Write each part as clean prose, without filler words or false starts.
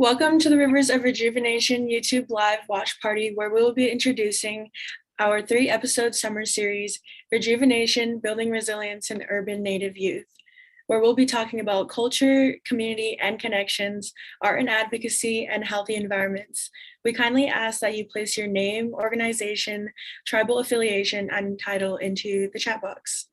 Welcome to the Rivers of Rejuvenation YouTube Live Watch Party, where we will be introducing our 3-episode summer series, Rejuvenation, Building Resilience in Urban Native Youth, where we'll be talking about culture, community, and connections, art and advocacy, and healthy environments. We kindly ask that you place your name, organization, tribal affiliation, and title into the chat box.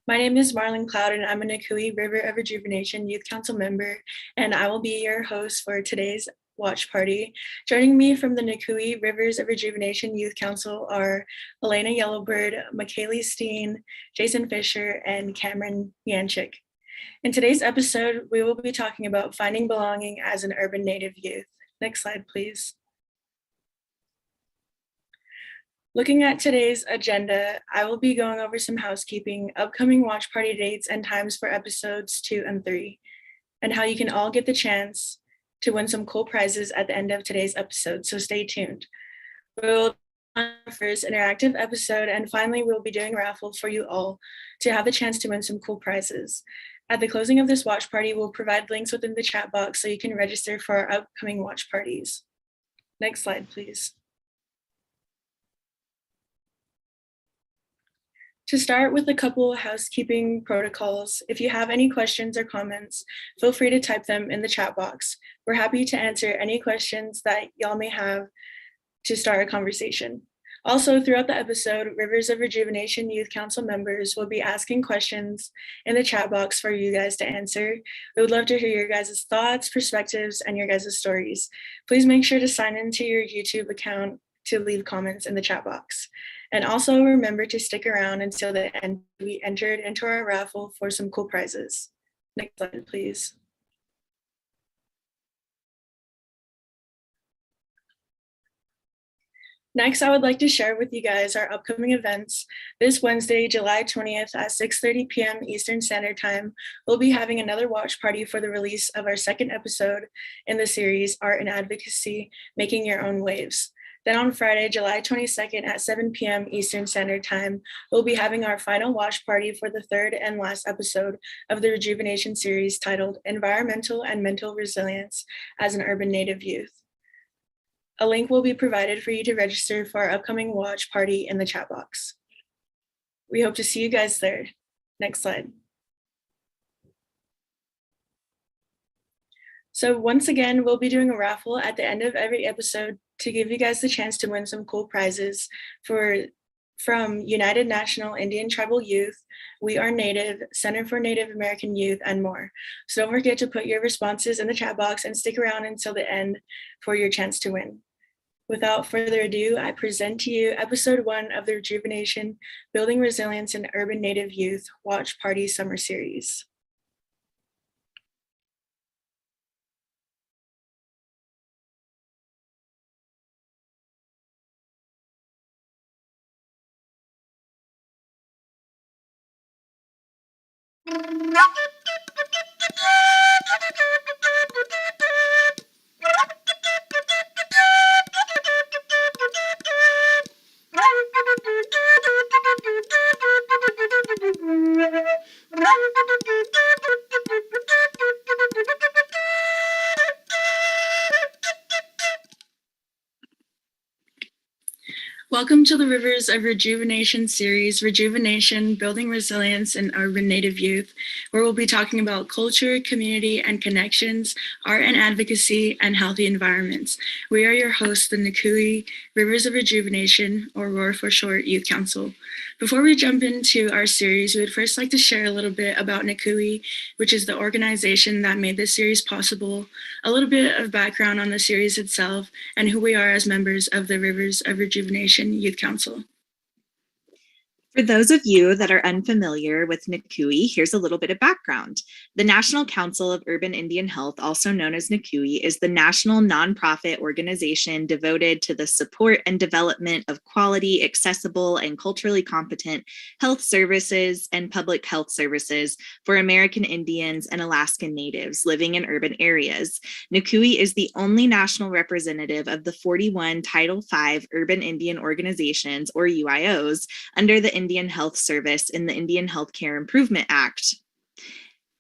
My name is Marlon Cloud, and I'm a NCUIH River of Rejuvenation Youth Council member, and I will be your host for today's watch party. Joining me from the NCUIH Rivers of Rejuvenation Youth Council are Elena Yellowbird, McKaylee Steen, Jason Fisher, and Cameron Yanchik. In today's episode, we will be talking about finding belonging as an urban Native youth. Next slide, please. Looking at today's agenda, I will be going over some housekeeping, upcoming watch party dates and times for episodes 2 and 3, and how you can all get the chance to win some cool prizes at the end of today's episode, so stay tuned. We'll do our first interactive episode, and finally we'll be doing a raffle for you all to have the chance to win some cool prizes. At the closing of this watch party, we'll provide links within the chat box so you can register for our upcoming watch parties. Next slide, please. To start with a couple housekeeping protocols, if you have any questions or comments, feel free to type them in the chat box. We're happy to answer any questions that y'all may have to start a conversation. Also, throughout the episode, Rivers of Rejuvenation Youth Council members will be asking questions in the chat box for you guys to answer. We would love to hear your guys' thoughts, perspectives, and your guys' stories. Please make sure to sign into your YouTube account to leave comments in the chat box. And also remember to stick around until the end. We entered into our raffle for some cool prizes. Next slide, please. Next, I would like to share with you guys our upcoming events. This Wednesday, July 20th at 6:30 p.m. Eastern Standard Time, we'll be having another watch party for the release of our second episode in the series, Art and Advocacy, Making Your Own Waves. Then on Friday, July 22nd at 7 p.m. Eastern Standard Time, we'll be having our final watch party for the third and last episode of the Rejuvenation series titled Environmental and Mental Resilience as an Urban Native Youth. A link will be provided for you to register for our upcoming watch party in the chat box. We hope to see you guys there. Next slide. So once again, we'll be doing a raffle at the end of every episode to give you guys the chance to win some cool prizes from United National Indian Tribal Youth, We Are Native, Center for Native American Youth, and more. So don't forget to put your responses in the chat box and stick around until the end for your chance to win. Without further ado, I present to you episode 1 of the Rejuvenation, Building Resilience in Urban Native Youth Watch Party Summer Series. Welcome to the Rivers of Rejuvenation series, Rejuvenation, Building Resilience in Urban Native Youth, where we'll be talking about culture, community, and connections, art and advocacy, and healthy environments. We are your hosts, the NCUIH Rivers of Rejuvenation, or ROAR for short, Youth Council. Before we jump into our series, we would first like to share a little bit about NCUIH, which is the organization that made this series possible, a little bit of background on the series itself, and who we are as members of the Rivers of Rejuvenation Youth Council. For those of you that are unfamiliar with NCUIH, here's a little bit of background. The National Council of Urban Indian Health, also known as NCUIH, is the national nonprofit organization devoted to the support and development of quality, accessible, and culturally competent health services and public health services for American Indians and Alaskan Natives living in urban areas. NCUIH is the only national representative of the 41 Title V Urban Indian Organizations, or UIOs, under the Indian Health Service in the Indian Healthcare Improvement Act.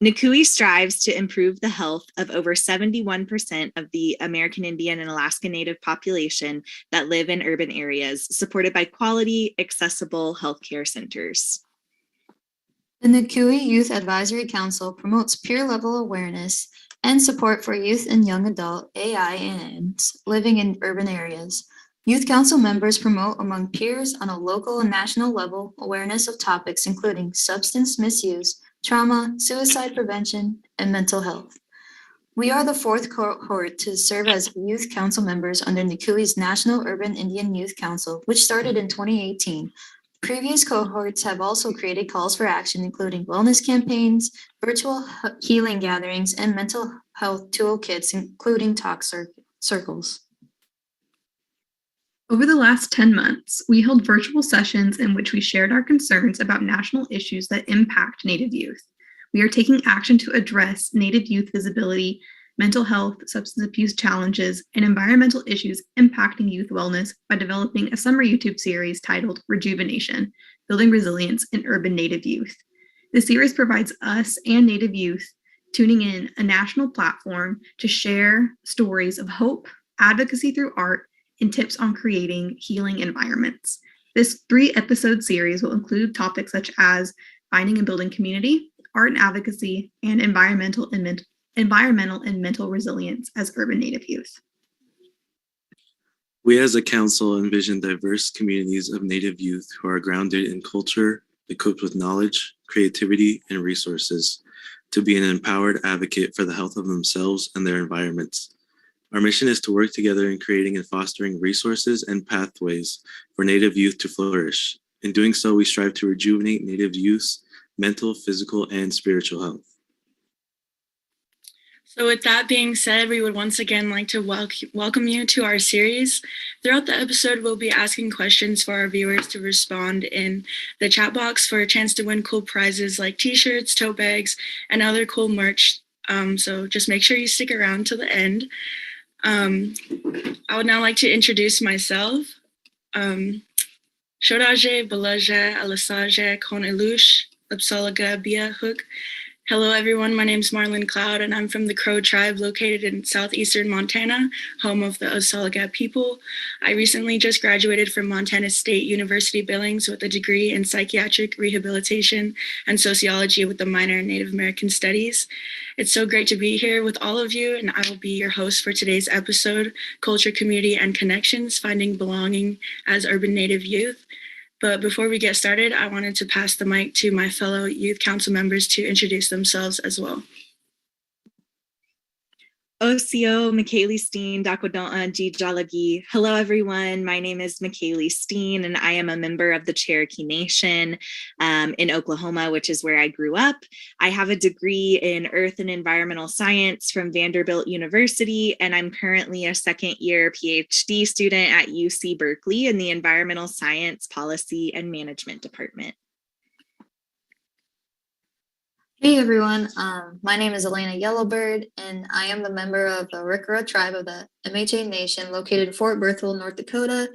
NCUIH strives to improve the health of over 71% of the American Indian and Alaska Native population that live in urban areas, supported by quality, accessible healthcare centers. The NCUIH Youth Advisory Council promotes peer-level awareness and support for youth and young adult AINs living in urban areas. Youth Council members promote among peers on a local and national level awareness of topics including substance misuse, trauma, suicide prevention, and mental health. We are the fourth cohort to serve as Youth Council members under NCUIH's National Urban Indian Youth Council, which started in 2018. Previous cohorts have also created calls for action, including wellness campaigns, virtual healing gatherings, and mental health toolkits, including talk circles. Over the last 10 months, we held virtual sessions in which we shared our concerns about national issues that impact Native youth. We are taking action to address Native youth visibility, mental health, substance abuse challenges, and environmental issues impacting youth wellness by developing a summer YouTube series titled RejuveNation, Building Resilience in Urban Native Youth. The series provides us and Native youth tuning in a national platform to share stories of hope, advocacy through art, and tips on creating healing environments. This 3-episode series will include topics such as finding and building community, art and advocacy, and environmental and mental resilience as urban Native youth. We as a council envision diverse communities of Native youth who are grounded in culture, equipped with knowledge, creativity, and resources to be an empowered advocate for the health of themselves and their environments. Our mission is to work together in creating and fostering resources and pathways for Native youth to flourish. In doing so, we strive to rejuvenate Native youth's mental, physical, and spiritual health. So with that being said, we would once again like to welcome you to our series. Throughout the episode, we'll be asking questions for our viewers to respond in the chat box for a chance to win cool prizes like t-shirts, tote bags, and other cool merch. So just make sure you stick around till the end. I would now like to introduce myself. Shodaje, Balaje, Alasaje, Kon Ilush, Lapsalaga, Bia Hook. Hello, everyone. My name is Marlon Cloud, and I'm from the Crow tribe located in southeastern Montana, home of the Osalaga people. I recently just graduated from Montana State University Billings with a degree in psychiatric rehabilitation and sociology with a minor in Native American Studies. It's so great to be here with all of you, and I will be your host for today's episode, Culture, Community, and Connections, Finding Belonging as Urban Native Youth. But before we get started, I wanted to pass the mic to my fellow Youth Council members to introduce themselves as well. Osio, Michaeli Steen, Dakwodon'a, Jijalagi. Hello, everyone. My name is Michaeli Steen, and I am a member of the Cherokee Nation in Oklahoma, which is where I grew up. I have a degree in Earth and Environmental Science from Vanderbilt University, and I'm currently a second-year PhD student at UC Berkeley in the Environmental Science Policy and Management Department. Hey everyone, my name is Elena Yellowbird, and I am a member of the Riccara tribe of the MHA Nation located in Fort Berthold, North Dakota.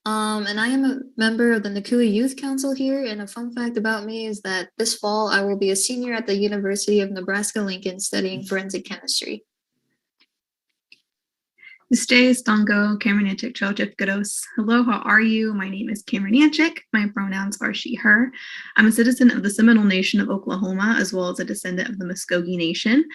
And I am a member of the NCUIH Youth Council here, and a fun fact about me is that this fall I will be a senior at the University of Nebraska-Lincoln studying forensic chemistry. Stango, Cameron-Anchik, Chojifgados. Hello, how are you? My name is Cameron-Anchik. My pronouns are she, her. I'm a citizen of the Seminole Nation of Oklahoma, as well as a descendant of the Muskogee Nation.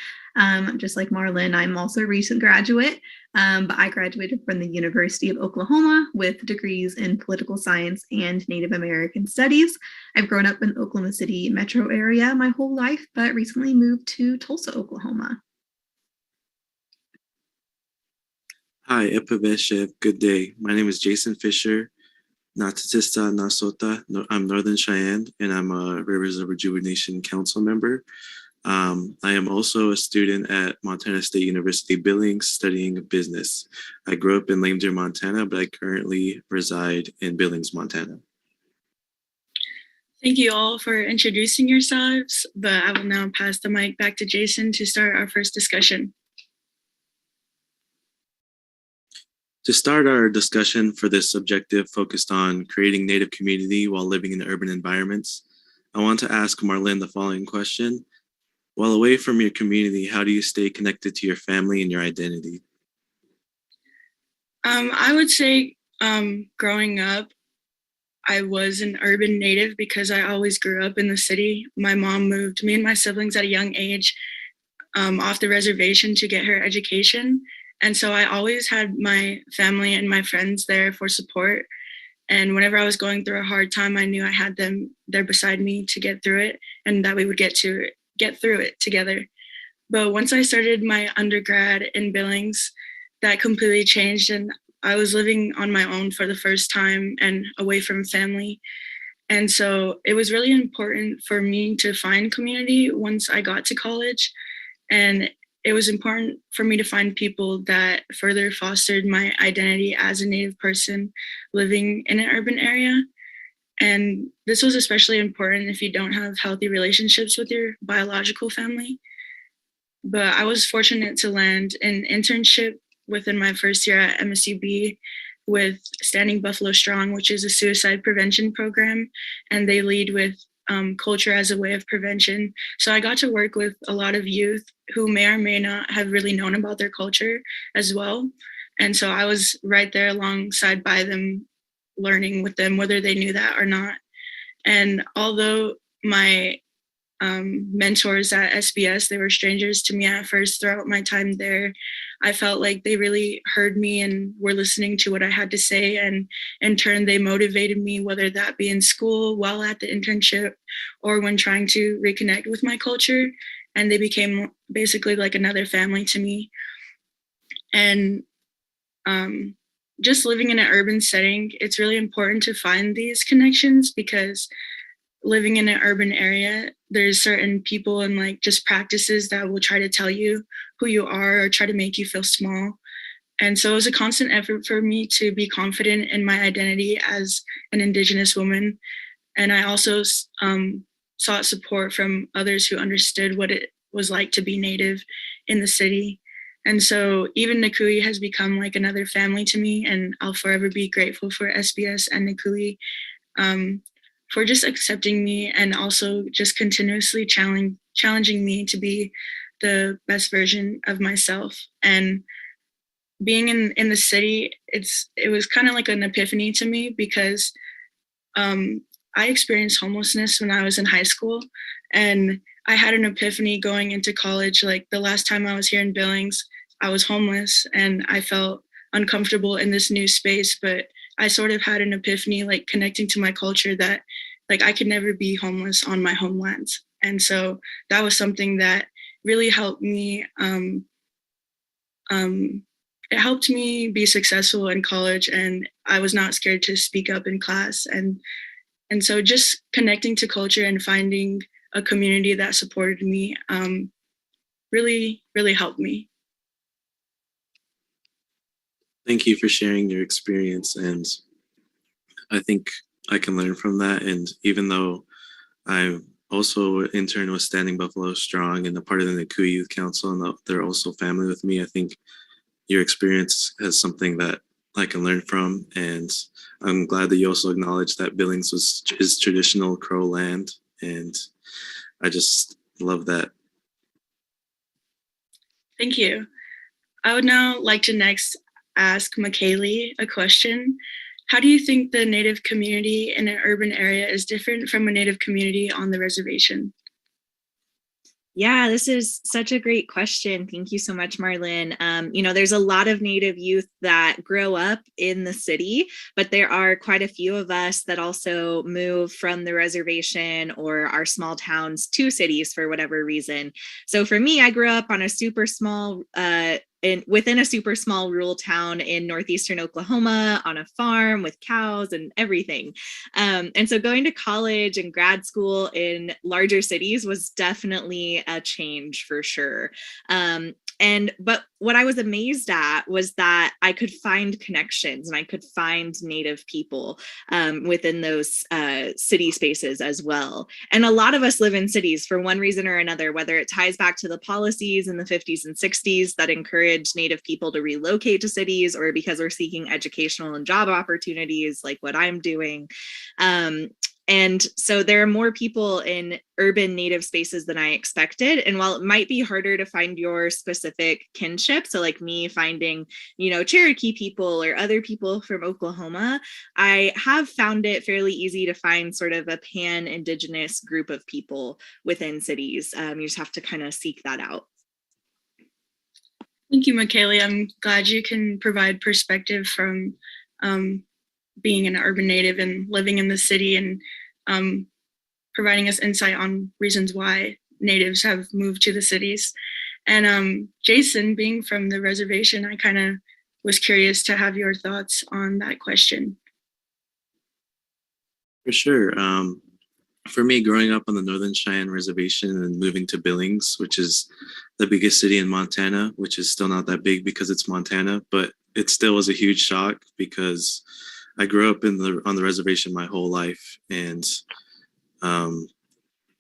Just like Marlon, I'm also a recent graduate, but I graduated from the University of Oklahoma with degrees in political science and Native American studies. I've grown up in Oklahoma City metro area my whole life, but recently moved to Tulsa, Oklahoma. Hi, Epaveshev, good day. My name is Jason Fisher, Natatista Nasota. I'm Northern Cheyenne, and I'm a Rivers of RejuveNation Council member. I am also a student at Montana State University Billings studying business. I grew up in Lame Deer, Montana, but I currently reside in Billings, Montana. Thank you all for introducing yourselves, but I will now pass the mic back to Jason to start our first discussion. To start our discussion for this objective focused on creating Native community while living in urban environments, I want to ask Marlene the following question. While away from your community, how do you stay connected to your family and your identity? I would say growing up, I was an urban native because I always grew up in the city. My mom moved me and my siblings at a young age off the reservation to get her education. And so I always had my family and my friends there for support. And whenever I was going through a hard time, I knew I had them there beside me to get through it and that we would get through it together. But once I started my undergrad in Billings, that completely changed, and I was living on my own for the first time and away from family. And so it was really important for me to find community once I got to college. And it was important for me to find people that further fostered my identity as a Native person living in an urban area. And this was especially important if you don't have healthy relationships with your biological family. But I was fortunate to land an internship within my first year at MSUB with Standing Buffalo Strong, which is a suicide prevention program, and they lead with culture as a way of prevention. So I got to work with a lot of youth who may or may not have really known about their culture as well. And so I was right there alongside by them, learning with them, whether they knew that or not. And although my mentors at SBS, they were strangers to me at first throughout my time there, I felt like they really heard me and were listening to what I had to say. And in turn, they motivated me, whether that be in school, while at the internship, or when trying to reconnect with my culture. And they became basically like another family to me. And just living in an urban setting, it's really important to find these connections because living in an urban area, there's certain people and like just practices that will try to tell you who you are or try to make you feel small. And so it was a constant effort for me to be confident in my identity as an Indigenous woman. And I also sought support from others who understood what it was like to be Native in the city. And so even NCUIH has become like another family to me, and I'll forever be grateful for SBS and NCUIH for just accepting me and also just continuously challenging me to be the best version of myself. And being in the city, it was kind of like an epiphany to me because I experienced homelessness when I was in high school, and I had an epiphany going into college. Like the last time I was here in Billings, I was homeless and I felt uncomfortable in this new space, but I sort of had an epiphany, like connecting to my culture, that like I could never be homeless on my homeland. And so that was something that really helped me. It helped me be successful in college, and I was not scared to speak up in class. And so just connecting to culture and finding a community that supported me really, really helped me. Thank you for sharing your experience, and I think I can learn from that. And even though I also intern with Standing Buffalo Strong and a part of the NCUIH Youth Council, and they're also family with me, I think your experience has something that I can learn from. And I'm glad that you also acknowledged that Billings is traditional Crow land, and I just love that. Thank you. I would now like to next ask McKaylee a question. How do you think the Native community in an urban area is different from a Native community on the reservation? Yeah, this is such a great question. Thank you so much, Marlon. There's a lot of Native youth that grow up in the city, but there are quite a few of us that also move from the reservation or our small towns to cities for whatever reason. So for me, I grew up on a super small within a super small rural town in northeastern Oklahoma on a farm with cows and everything. And so going to college and grad school in larger cities was definitely a change for sure. But what I was amazed at was that I could find connections and I could find Native people within those city spaces as well. And a lot of us live in cities for one reason or another, whether it ties back to the policies in the 50s and 60s that encouraged Native people to relocate to cities, or because we're seeking educational and job opportunities like what I'm doing. And so there are more people in urban Native spaces than I expected. And while it might be harder to find your specific kinship, so like me finding, Cherokee people or other people from Oklahoma, I have found it fairly easy to find sort of a pan-Indigenous group of people within cities. You just have to kind of seek that out. Thank you, McKaylee. I'm glad you can provide perspective from being an urban Native and living in the city, and providing us insight on reasons why Natives have moved to the cities. And Jason, being from the reservation, I kind of was curious to have your thoughts on that question. For sure. For me, growing up on the Northern Cheyenne Reservation and moving to Billings, which is the biggest city in Montana, which is still not that big because it's Montana, but it still was a huge shock because I grew up on the reservation my whole life, and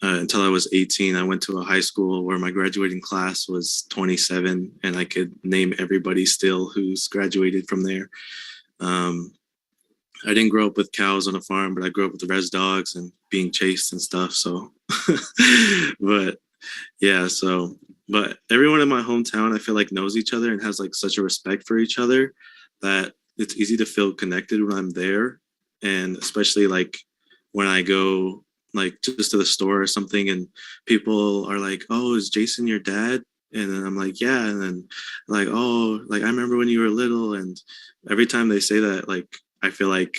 until I was 18, I went to a high school where my graduating class was 27, and I could name everybody still who's graduated from there. I didn't grow up with cows on a farm, but I grew up with the res dogs and being chased and stuff. So, but everyone in my hometown, I feel like knows each other and has like such a respect for each other that it's easy to feel connected when I'm there. And especially like when I go like just to the store or something and people are like, "Oh, is Jason your dad?" And then I'm like, "Yeah." And then like, "Oh, like I remember when you were little." And every time they say that, like, I feel like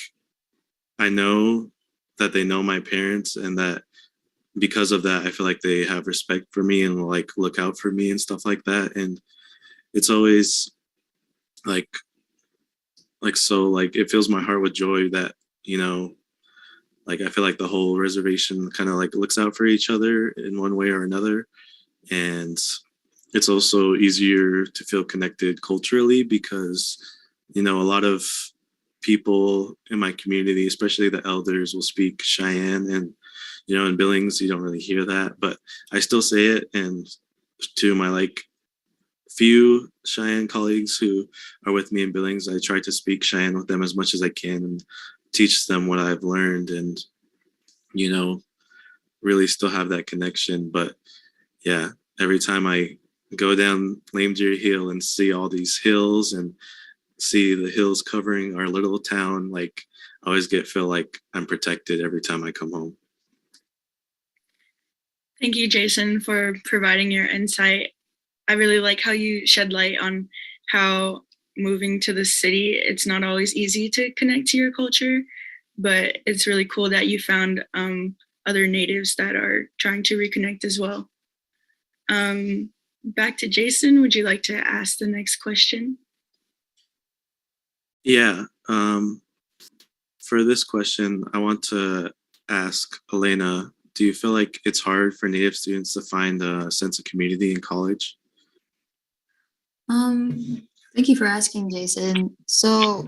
I know that they know my parents, and that because of that, I feel like they have respect for me and will like look out for me and stuff like that. And it's always like so like it fills my heart with joy that, like I feel like the whole reservation kind of like looks out for each other in one way or another. And it's also easier to feel connected culturally because, a lot of people in my community, especially the elders, will speak Cheyenne, and in Billings you don't really hear that, but I still say it. And to my like few Cheyenne colleagues who are with me in Billings, I try to speak Cheyenne with them as much as I can and teach them what I've learned, and really still have that connection. But yeah, every time I go down Lame Deer Hill and see all these hills and see the hills covering our little town, like I always feel like I'm protected every time I come home. Thank you, Jason, for providing your insight. I really like how you shed light on how moving to the city, it's not always easy to connect to your culture, but it's really cool that you found other Natives that are trying to reconnect as well. Back to Jason, would you like to ask the next question? Yeah. For this question, I want to ask Elena, do you feel like it's hard for Native students to find a sense of community in college? Thank you for asking, Jason. So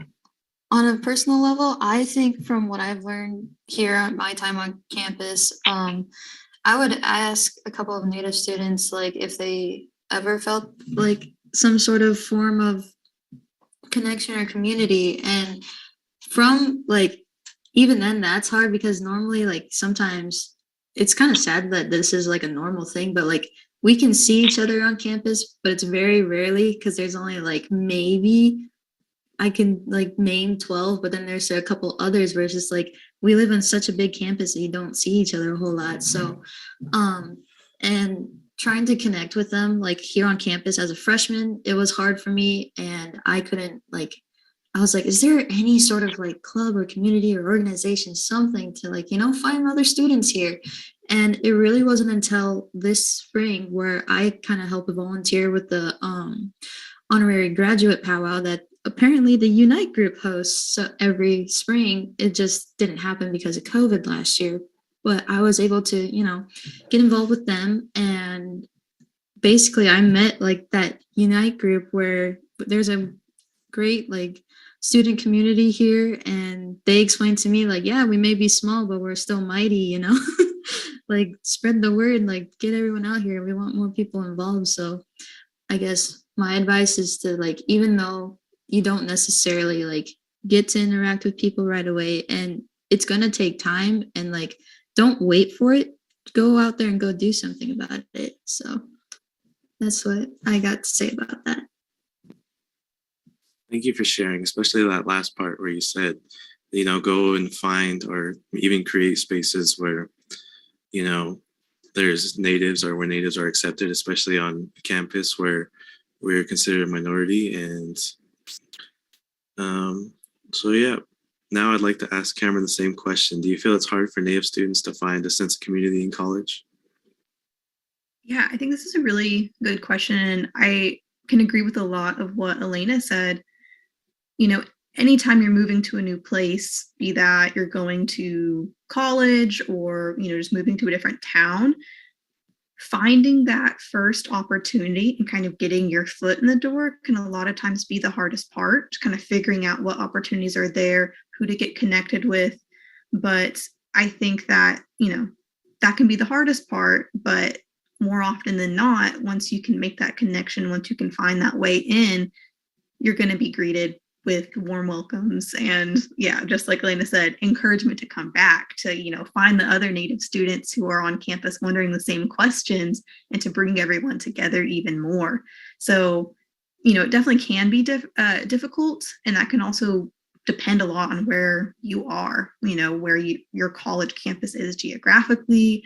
on a personal level, I think from what I've learned here at my time on campus, I would ask a couple of Native students like if they ever felt like some sort of form of connection or community. And from like, even then that's hard because normally like sometimes it's kind of sad that this is like a normal thing, but like we can see each other on campus, but it's very rarely because there's only like maybe I can like name 12, but then there's a couple others where it's just like we live on such a big campus that you don't see each other a whole lot. So and trying to connect with them like here on campus as a freshman, it was hard for me, and I couldn't like, I was like, is there any sort of like club or community or organization, something to like, find other students here? And it really wasn't until this spring where I kind of helped volunteer with the honorary graduate powwow that apparently the Unite group hosts every spring. It just didn't happen because of COVID last year, but I was able to, get involved with them, and basically I met like that Unite group where there's a great like student community here, and they explained to me like, yeah, we may be small, but we're still mighty, you know. Like spread the word, like get everyone out here. We want more people involved. So I guess my advice is to like, even though you don't necessarily like get to interact with people right away, and it's gonna take time, and like don't wait for it. Go out there and go do something about it. So that's what I got to say about that. Thank you for sharing, especially that last part where you said, you know, go and find or even create spaces where, you know, there's natives or where natives are accepted, especially on campus where we're considered a minority. And so, yeah, now I'd like to ask Cameron the same question. Do you feel it's hard for Native students to find a sense of community in college? Yeah, I think this is a really good question. And I can agree with a lot of what Elena said. You know, anytime you're moving to a new place, be that you're going to college or, you know, just moving to a different town, finding that first opportunity and kind of getting your foot in the door can a lot of times be the hardest part, kind of figuring out what opportunities are there, who to get connected with. But I think that, you know, that can be the hardest part, but more often than not, once you can make that connection, once you can find that way in, you're going to be greeted with warm welcomes and, yeah, just like Elena said, encouragement to come back, to, you know, find the other Native students who are on campus wondering the same questions, and to bring everyone together even more. So, you know, it definitely can be difficult, and that can also depend a lot on where you are, you know, where your college campus is geographically,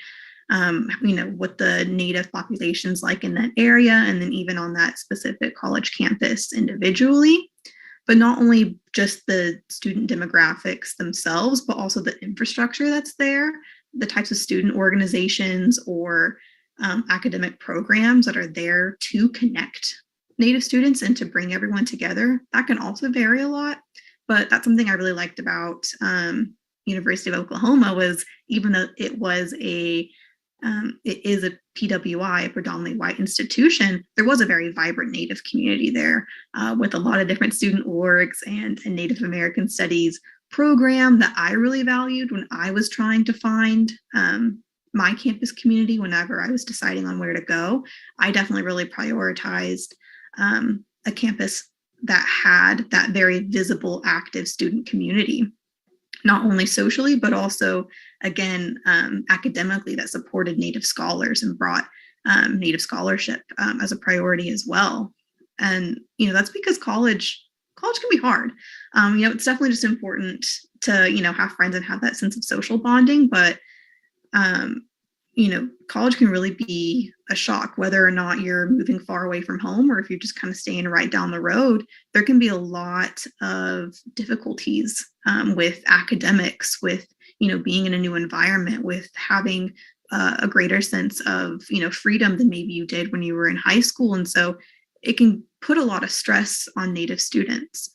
you know, what the Native population's like in that area, and then even on that specific college campus individually. But not only just the student demographics themselves, but also the infrastructure that's there, the types of student organizations or academic programs that are there to connect Native students and to bring everyone together. That can also vary a lot, but that's something I really liked about University of Oklahoma, was even though it is a PWI, a predominantly white institution, there was a very vibrant Native community there, with a lot of different student orgs and a Native American Studies program that I really valued when I was trying to find my campus community. Whenever I was deciding on where to go, I definitely really prioritized a campus that had that very visible, active student community, not only socially, but also, again, academically, that supported Native scholars and brought Native scholarship as a priority as well. And, you know, that's because college can be hard. You know, it's definitely just important to, you know, have friends and have that sense of social bonding, but, you know, college can really be a shock, whether or not you're moving far away from home or if you're just kind of staying right down the road. There can be a lot of difficulties with academics, with, you know, being in a new environment, with having a greater sense of, you know, freedom than maybe you did when you were in high school. And so it can put a lot of stress on Native students.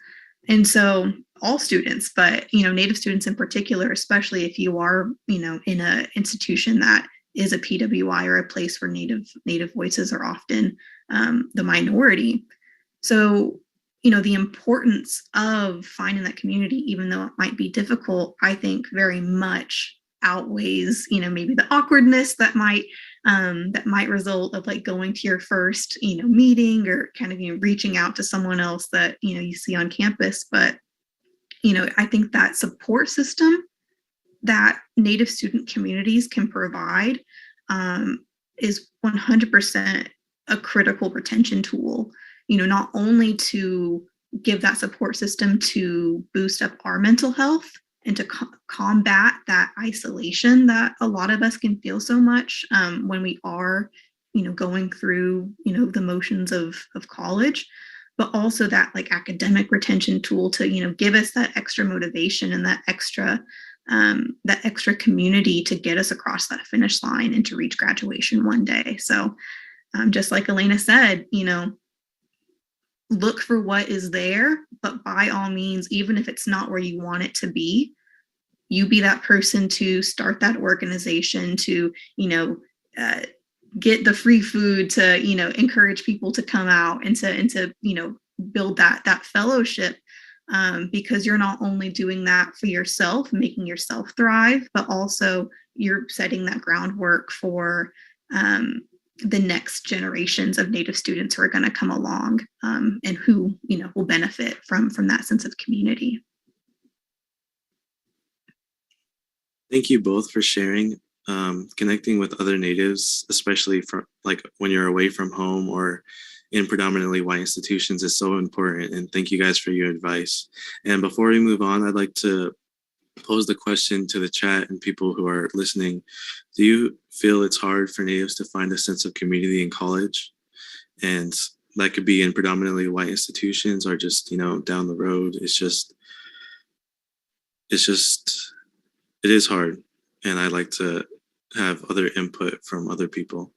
And so all students, but, you know, Native students in particular, especially if you are, you know, in an institution that is a PWI or a place where Native voices are often the minority. So, you know, the importance of finding that community, even though it might be difficult, I think very much outweighs, you know, maybe the awkwardness that might result of like going to your first, you know, meeting, or kind of, you know, reaching out to someone else that, you know, you see on campus. But, you know, I think that support system that Native student communities can provide is 100% a critical retention tool, you know, not only to give that support system to boost up our mental health and to combat that isolation that a lot of us can feel so much when we are, you know, going through, you know, the motions of college, but also that like academic retention tool to, you know, give us that extra motivation and that extra community to get us across that finish line and to reach graduation one day. So just like Elena said, you know, look for what is there, but by all means, even if it's not where you want it to be, you be that person to start that organization, to, you know, get the free food to, encourage people to come out and to build that fellowship, because you're not only doing that for yourself, making yourself thrive, but also you're setting that groundwork for the next generations of Native students who are going to come along, and who, will benefit from that sense of community. Thank you both for sharing. Connecting with other Natives, especially from like when you're away from home or in predominantly white institutions, is so important. And thank you guys for your advice. And before we move on, I'd like to pose the question to the chat and people who are listening. Do you feel it's hard for Natives to find a sense of community in college? And that could be in predominantly white institutions or just, down the road. It is hard. And I'd like to have other input from other people.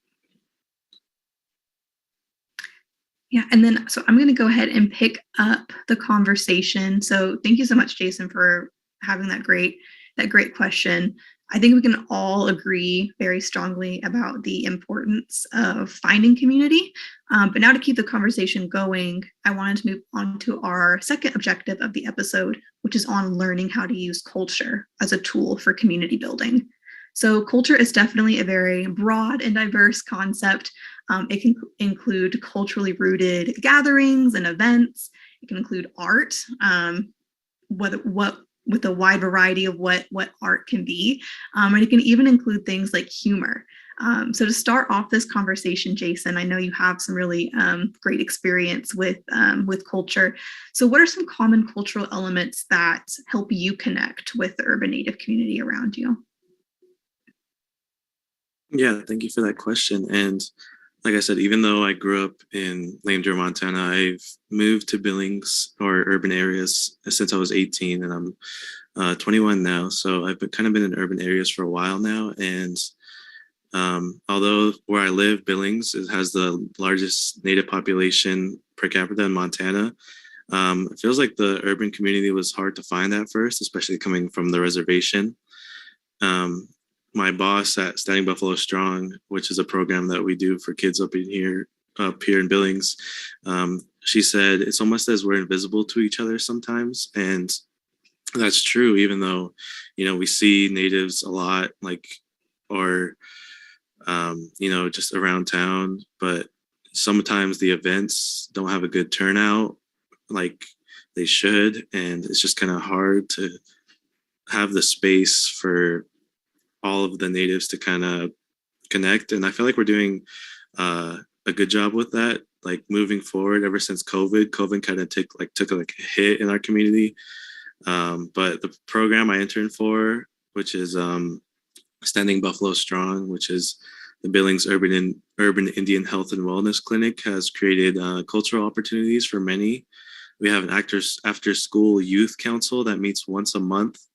Yeah, and then so I'm going to go ahead and pick up the conversation. So thank you so much, Jason, for having that great question. I think we can all agree very strongly about the importance of finding community. But now to keep the conversation going, I wanted to move on to our second objective of the episode, which is on learning how to use culture as a tool for community building. So culture is definitely a very broad and diverse concept. It can include culturally rooted gatherings and events. It can include art, with a wide variety of what art can be. And it can even include things like humor. So to start off this conversation, Jason, I know you have some really great experience with culture. So what are some common cultural elements that help you connect with the urban Native community around you? Yeah, thank you for that question. And like I said, even though I grew up in Lame Deer, Montana, I've moved to Billings or urban areas since I was 18, and I'm 21 now. So I've kind of been in urban areas for a while now. And although where I live, Billings, it has the largest Native population per capita in Montana, it feels like the urban community was hard to find at first, especially coming from the reservation. My boss at Standing Buffalo Strong, which is a program that we do for kids up here in Billings, she said it's almost as we're invisible to each other sometimes. And that's true, even though, we see Natives a lot, or just around town, but sometimes the events don't have a good turnout like they should. And it's just kind of hard to have the space for all of the Natives to kind of connect. And I feel like we're doing a good job with that, like moving forward ever since COVID kind of took a hit in our community. But the program I interned for, which is Standing Buffalo Strong, which is the Billings Urban Indian Health and Wellness Clinic, has created cultural opportunities for many. We have an after school youth council that meets once a month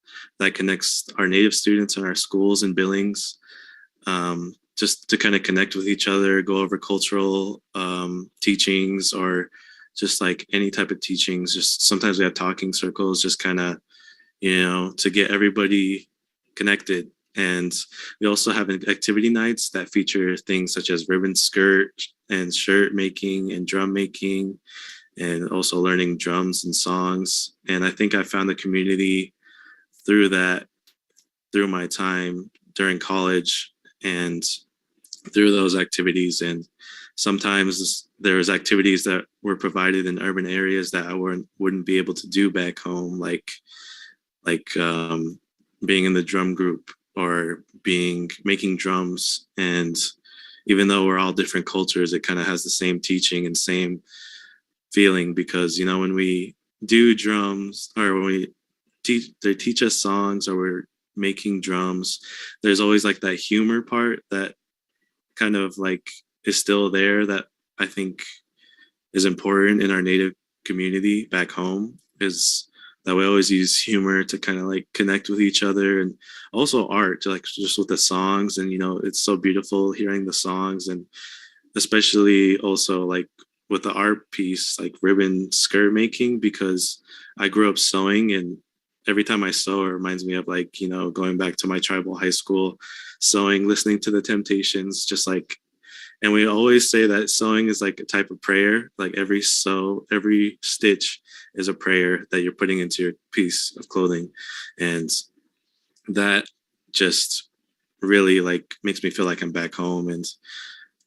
that connects our Native students in our schools in Billings, just to kind of connect with each other, go over cultural teachings, or just like any type of teachings. Just sometimes we have talking circles, just kind of, to get everybody connected. And we also have activity nights that feature things such as ribbon skirt and shirt making and drum making, and also learning drums and songs. And I think I found the community through my time during college and through those activities. And sometimes there's activities that were provided in urban areas that I wouldn't be able to do back home, like being in the drum group or making drums. And even though we're all different cultures, it kind of has the same teaching and same feeling, because when we do drums, or when they teach us songs, or we're making drums, there's always like that humor part that kind of like is still there, that I think is important in our Native community back home, is that we always use humor to kind of like connect with each other, and also art, like just with the songs. And it's so beautiful hearing the songs, and especially also like with the art piece, like ribbon skirt making, because I grew up sewing, and every time I sew, it reminds me of going back to my tribal high school, sewing, listening to the Temptations, just like And we always say that sewing is like a type of prayer. Like every stitch is a prayer that you're putting into your piece of clothing. And that just really like makes me feel like I'm back home. And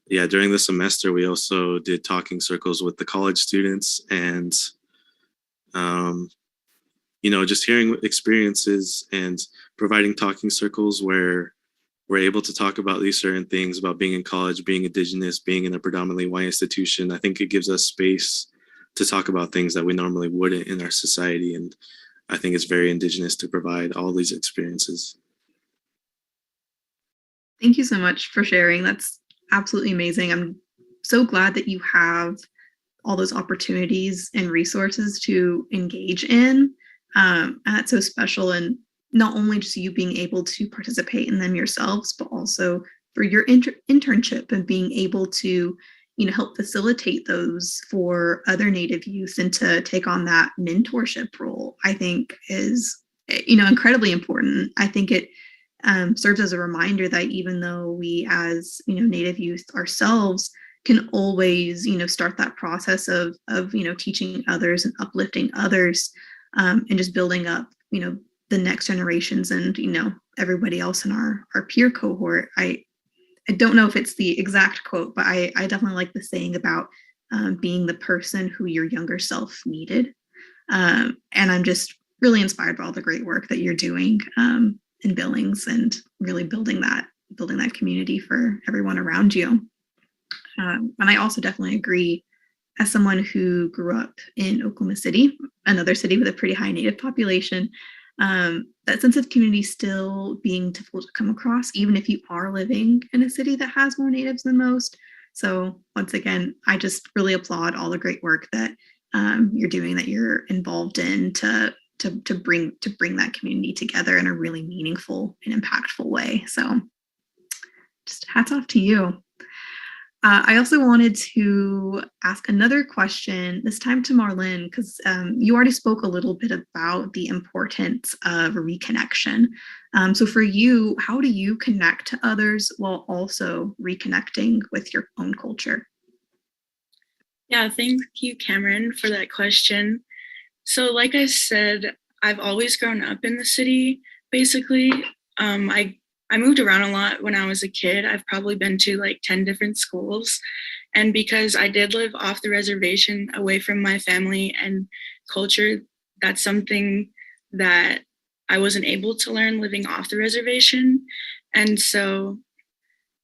yeah, during the semester, we also did talking circles with the college students, and just hearing experiences and providing talking circles where we're able to talk about these certain things about being in college, being Indigenous, being in a predominantly white institution. I think it gives us space to talk about things that we normally wouldn't in our society. And I think it's very Indigenous to provide all these experiences. Thank you so much for sharing. That's absolutely amazing. I'm so glad that you have all those opportunities and resources to engage in. And that's so special. And not only just you being able to participate in them yourselves, but also for your internship and being able to, help facilitate those for other Native youth and to take on that mentorship role, I think is, incredibly important. I think it serves as a reminder that even though we as, Native youth ourselves can always, start that process of teaching others and uplifting others, and just building up, the next generations and, everybody else in our peer cohort. I don't know if it's the exact quote, but I definitely like the saying about being the person who your younger self needed. And I'm just really inspired by all the great work that you're doing in Billings and really building that community for everyone around you. And I also definitely agree, as someone who grew up in Oklahoma City, another city with a pretty high Native population, that sense of community still being difficult to come across, even if you are living in a city that has more Natives than most. So once again, I just really applaud all the great work that you're doing, that you're involved in to bring that community together in a really meaningful and impactful way. So just hats off to you. I also wanted to ask another question, this time to Marlene, because you already spoke a little bit about the importance of reconnection. So for you, how do you connect to others while also reconnecting with your own culture? Yeah, thank you, Cameron, for that question. So like I said, I've always grown up in the city, basically. I moved around a lot when I was a kid. I've probably been to like 10 different schools. And because I did live off the reservation away from my family and culture, that's something that I wasn't able to learn living off the reservation. And so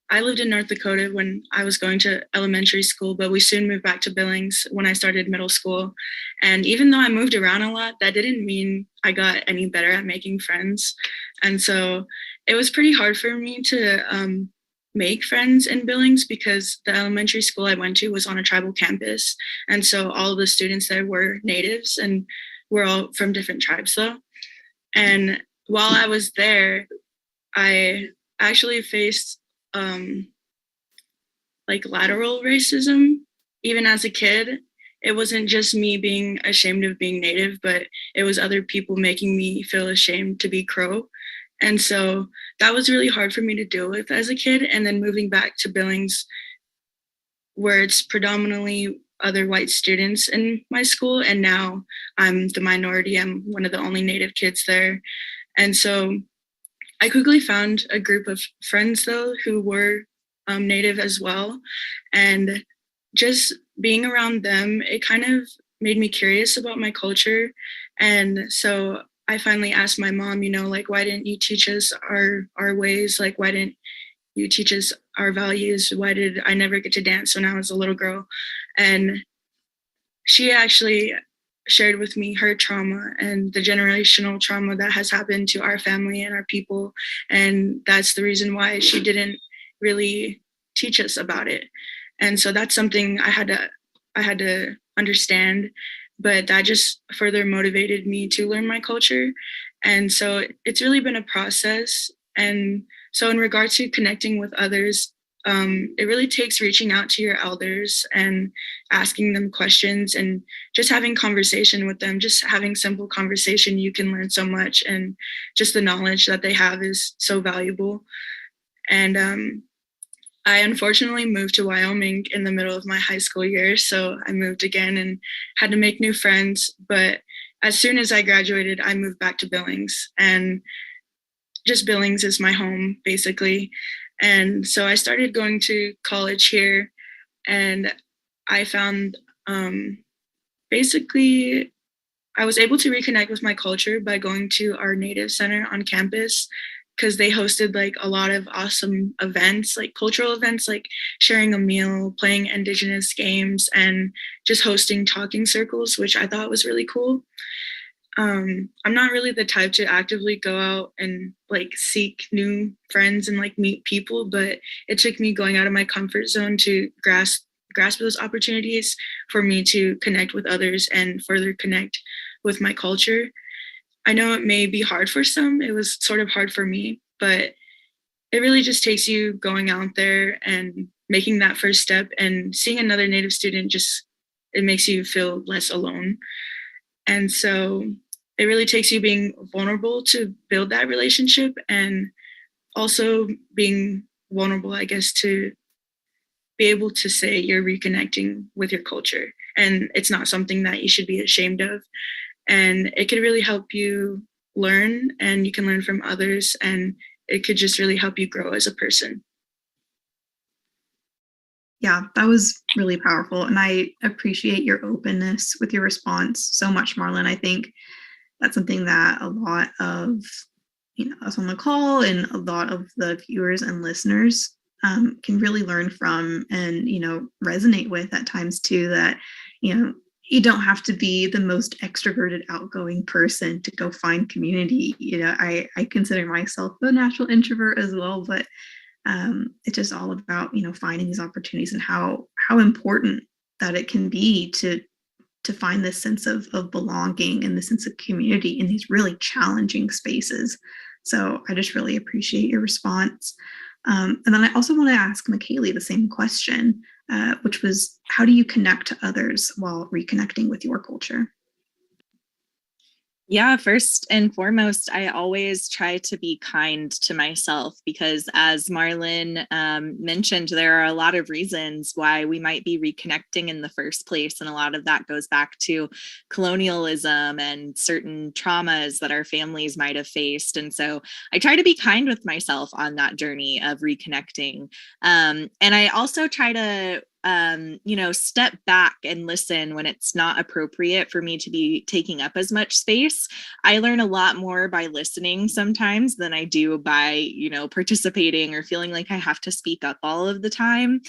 I lived in North Dakota when I was going to elementary school, but we soon moved back to Billings when I started middle school. And even though I moved around a lot, that didn't mean I got any better at making friends. And so it was pretty hard for me to make friends in Billings because the elementary school I went to was on a tribal campus. And so all of the students there were Natives, and we're all from different tribes though. And while I was there, I actually faced like lateral racism. Even as a kid, it wasn't just me being ashamed of being Native, but it was other people making me feel ashamed to be Crow. And so that was really hard for me to deal with as a kid. And then moving back to Billings, where it's predominantly other white students in my school, and now I'm the minority. I'm one of the only Native kids there. And so I quickly found a group of friends though who were Native as well. And just being around them, it kind of made me curious about my culture. And so I finally asked my mom, like, why didn't you teach us our ways? Like, why didn't you teach us our values? Why did I never get to dance when I was a little girl? And she actually shared with me her trauma and the generational trauma that has happened to our family and our people. And that's the reason why she didn't really teach us about it. And so that's something I had to understand, but that just further motivated me to learn my culture. And so it's really been a process. And so in regards to connecting with others, it really takes reaching out to your elders and asking them questions and just having conversation with them. Just having simple conversation, you can learn so much, and just the knowledge that they have is so valuable. And I unfortunately moved to Wyoming in the middle of my high school year, so I moved again and had to make new friends. But as soon as I graduated, I moved back to Billings, and just Billings is my home, basically. And so I started going to college here, and I found basically I was able to reconnect with my culture by going to our Native Center on campus, because they hosted like a lot of awesome events, like cultural events, like sharing a meal, playing indigenous games, and just hosting talking circles, which I thought was really cool. I'm not really the type to actively go out and like seek new friends and like meet people, but it took me going out of my comfort zone to grasp those opportunities for me to connect with others and further connect with my culture. I know it may be hard for some. It was sort of hard for me, but it really just takes you going out there and making that first step, and seeing another Native student it makes you feel less alone. And so it really takes you being vulnerable to build that relationship, and also being vulnerable, I guess, to be able to say you're reconnecting with your culture. And it's not something that you should be ashamed of. And it could really help you learn, and you can learn from others, and it could just really help you grow as a person. Yeah, that was really powerful. And I appreciate your openness with your response so much, Marlon. I think that's something that a lot of us on the call and a lot of the viewers and listeners can really learn from, and resonate with at times too, that you don't have to be the most extroverted, outgoing person to go find community. I consider myself a natural introvert as well, but it's just all about finding these opportunities, and how important that it can be to find this sense of belonging and the sense of community in these really challenging spaces. So I just really appreciate your response. And then I also want to ask McKaylee the same question, which was, how do you connect to others while reconnecting with your culture? Yeah, first and foremost, I always try to be kind to myself, because as Marlon mentioned, there are a lot of reasons why we might be reconnecting in the first place. And a lot of that goes back to colonialism and certain traumas that our families might have faced. And so I try to be kind with myself on that journey of reconnecting. And I also try to step back and listen when it's not appropriate for me to be taking up as much space. I learn a lot more by listening sometimes than I do by, participating or feeling like I have to speak up all of the time.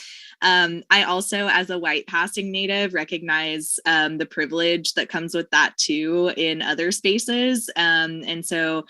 I also, as a white passing Native, recognize the privilege that comes with that too in other spaces. And so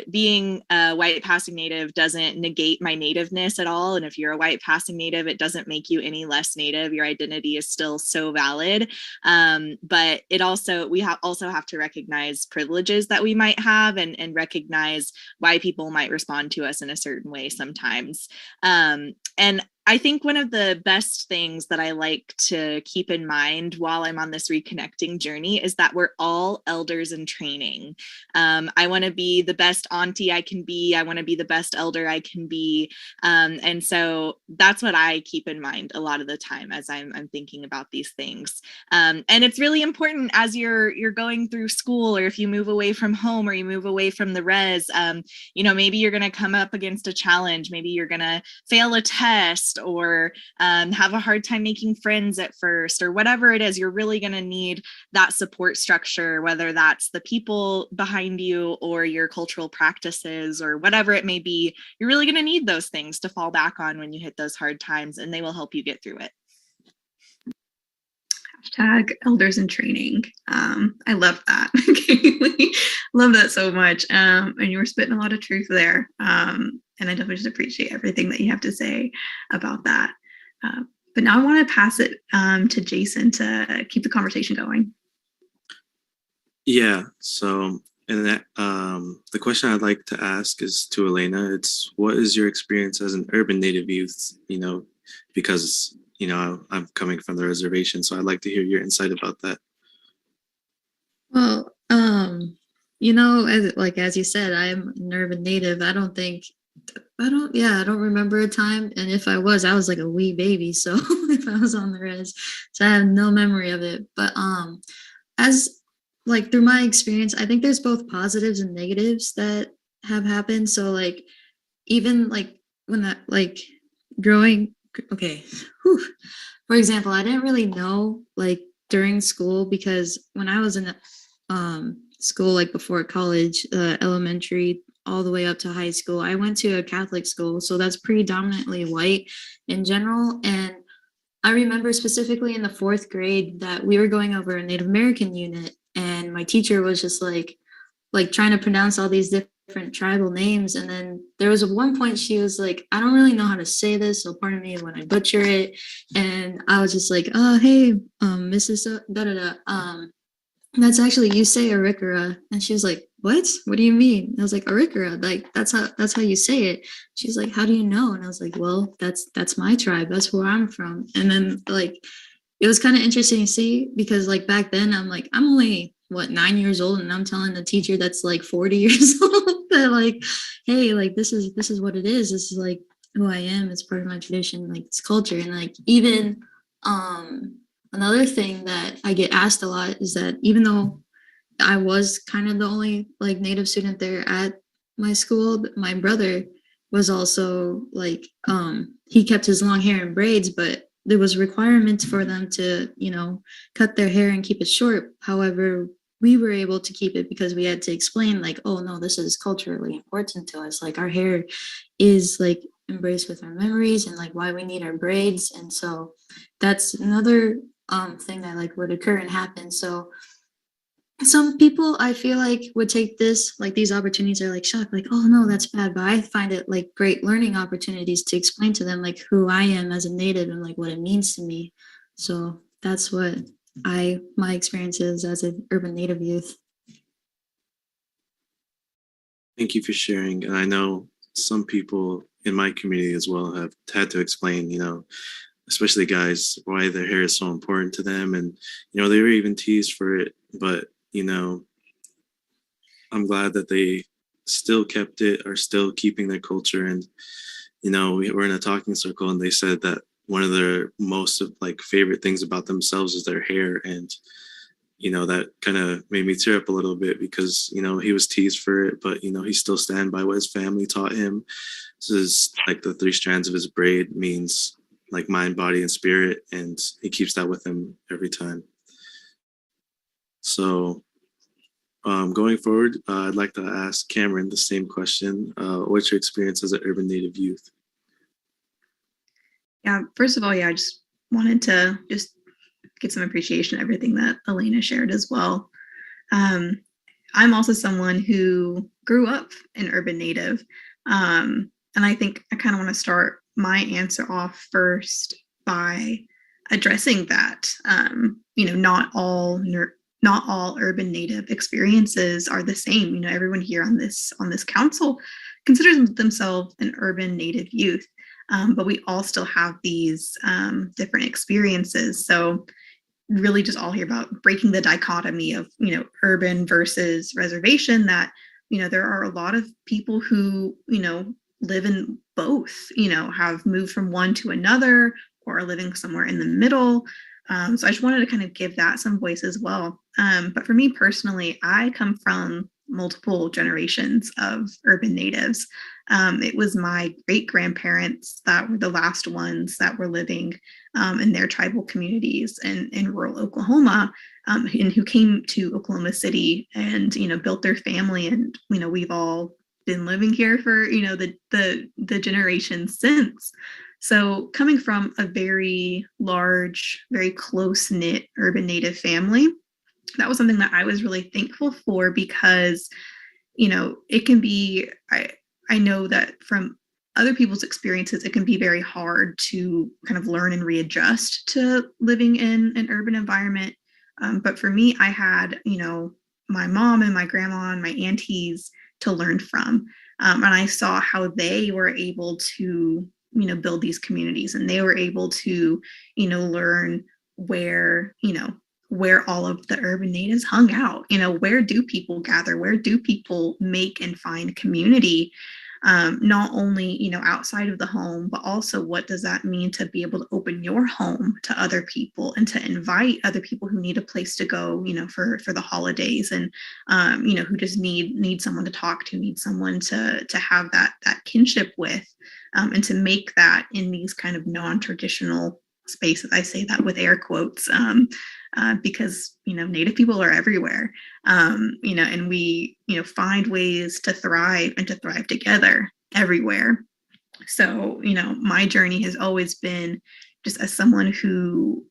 being a white passing Native doesn't negate my nativeness at all. And if you're a white passing Native, it doesn't make you any less Native. Your identity is still so valid. But it also, we also have to recognize privileges that we might have, and recognize why people might respond to us in a certain way sometimes. And I think one of the best things that I like to keep in mind while I'm on this reconnecting journey is that we're all elders in training. I want to be the best auntie I can be. I want to be the best elder I can be. And so that's what I keep in mind a lot of the time as I'm thinking about these things. And it's really important as you're going through school, or if you move away from home, or you move away from the res, maybe you're going to come up against a challenge. Maybe you're going to fail a test, or have a hard time making friends at first, or whatever it is. You're really going to need that support structure, whether that's the people behind you or your cultural practices or whatever it may be. You're really going to need those things to fall back on when you hit those hard times, and they will help you get through it. Hashtag elders in training. I love that. Love that so much. And you were spitting a lot of truth there. And I definitely just appreciate everything that you have to say about that. But now I want to pass it to Jason to keep the conversation going. Yeah. So, and that the question I'd like to ask is to Elena. It's, what is your experience as an urban Native youth? Because I'm coming from the reservation, so I'd like to hear your insight about that. Well, as you said, I'm an urban Native. I don't think I don't remember a time. And if I was like a wee baby. So if I was on the res, so I have no memory of it. But as like through my experience, I think there's both positives and negatives that have happened. So like even like when that like growing, okay, whew. For example, I didn't really know like during school, because when I was in school, like before college, elementary, all the way up to high school, I went to a Catholic school. So that's predominantly white in general. And I remember specifically in the 4th grade that we were going over a Native American unit, and my teacher was just like trying to pronounce all these different tribal names. And then there was one point she was like, I don't really know how to say this, so pardon me when I butcher it. And I was just like, oh, hey, Mrs. That's actually, you say Arikara. And she was like, what do you mean? And I was like, Arikara, like that's how you say it. She's like, how do you know? And I was like, well, that's my tribe, that's where I'm from. And then like it was kind of interesting to see, because like back then I'm only 9 years old, and I'm telling the teacher that's like 40 years old that like, hey, like this is what it is, this is like who I am, it's part of my tradition, like it's culture. And like even another thing that I get asked a lot is that even though I was kind of the only like Native student there at my school, but my brother was also like he kept his long hair in braids, but there was requirements for them to, cut their hair and keep it short. However, we were able to keep it because we had to explain like, oh no, this is culturally important to us. Like our hair is like embraced with our memories, and like why we need our braids. And so that's another thing that like would occur and happen. So some people I feel like would take this, like these opportunities are like shock, like, oh no, that's bad. But I find it like great learning opportunities to explain to them like who I am as a Native and like what it means to me. So that's what my experience is as an urban Native youth. Thank you for sharing. And I know some people in my community as well have had to explain, especially guys, why their hair is so important to them. And, they were even teased for it. But, I'm glad that they still kept it, are still keeping their culture. And, we were in a talking circle, and they said that one of their most like favorite things about themselves is their hair. And, that kind of made me tear up a little bit, because, he was teased for it, but, he still stand by what his family taught him. This is like the 3 strands of his braid means like mind, body, and spirit. And he keeps that with him every time. So going forward, I'd like to ask Cameron the same question. What's your experience as an urban Native youth? Yeah, first of all, I just wanted to just get some appreciation of everything that Elena shared as well. I'm also someone who grew up an urban Native. And I think I kind of want to start my answer off first by addressing that, not all urban Native experiences are the same. Everyone here on this council considers themselves an urban Native youth, but we all still have these different experiences. So really just all here about breaking the dichotomy of, urban versus reservation, that, there are a lot of people who, live in both, have moved from one to another or are living somewhere in the middle. So I just wanted to kind of give that some voice as well. But for me personally, I come from multiple generations of urban Natives. It was my great-grandparents that were the last ones that were living in their tribal communities in rural Oklahoma, and who came to Oklahoma City and, built their family. And, we've all been living here for, the generations since. So coming from a very large, very close-knit urban Native family, that was something that I was really thankful for, because, it can be, I know that from other people's experiences, it can be very hard to kind of learn and readjust to living in an urban environment. But for me, I had, my mom and my grandma and my aunties to learn from. And I saw how they were able to, build these communities, and they were able to, learn where, where all of the urban Natives hung out, where do people gather, where do people make and find community. not only, outside of the home, but also what does that mean to be able to open your home to other people and to invite other people who need a place to go, for the holidays, and, who just need someone to talk to, need someone to have that kinship with, and to make that in these kind of non-traditional spaces. I say that with air quotes, because, Native people are everywhere, and we, find ways to thrive and to thrive together everywhere. So, my journey has always been just as someone who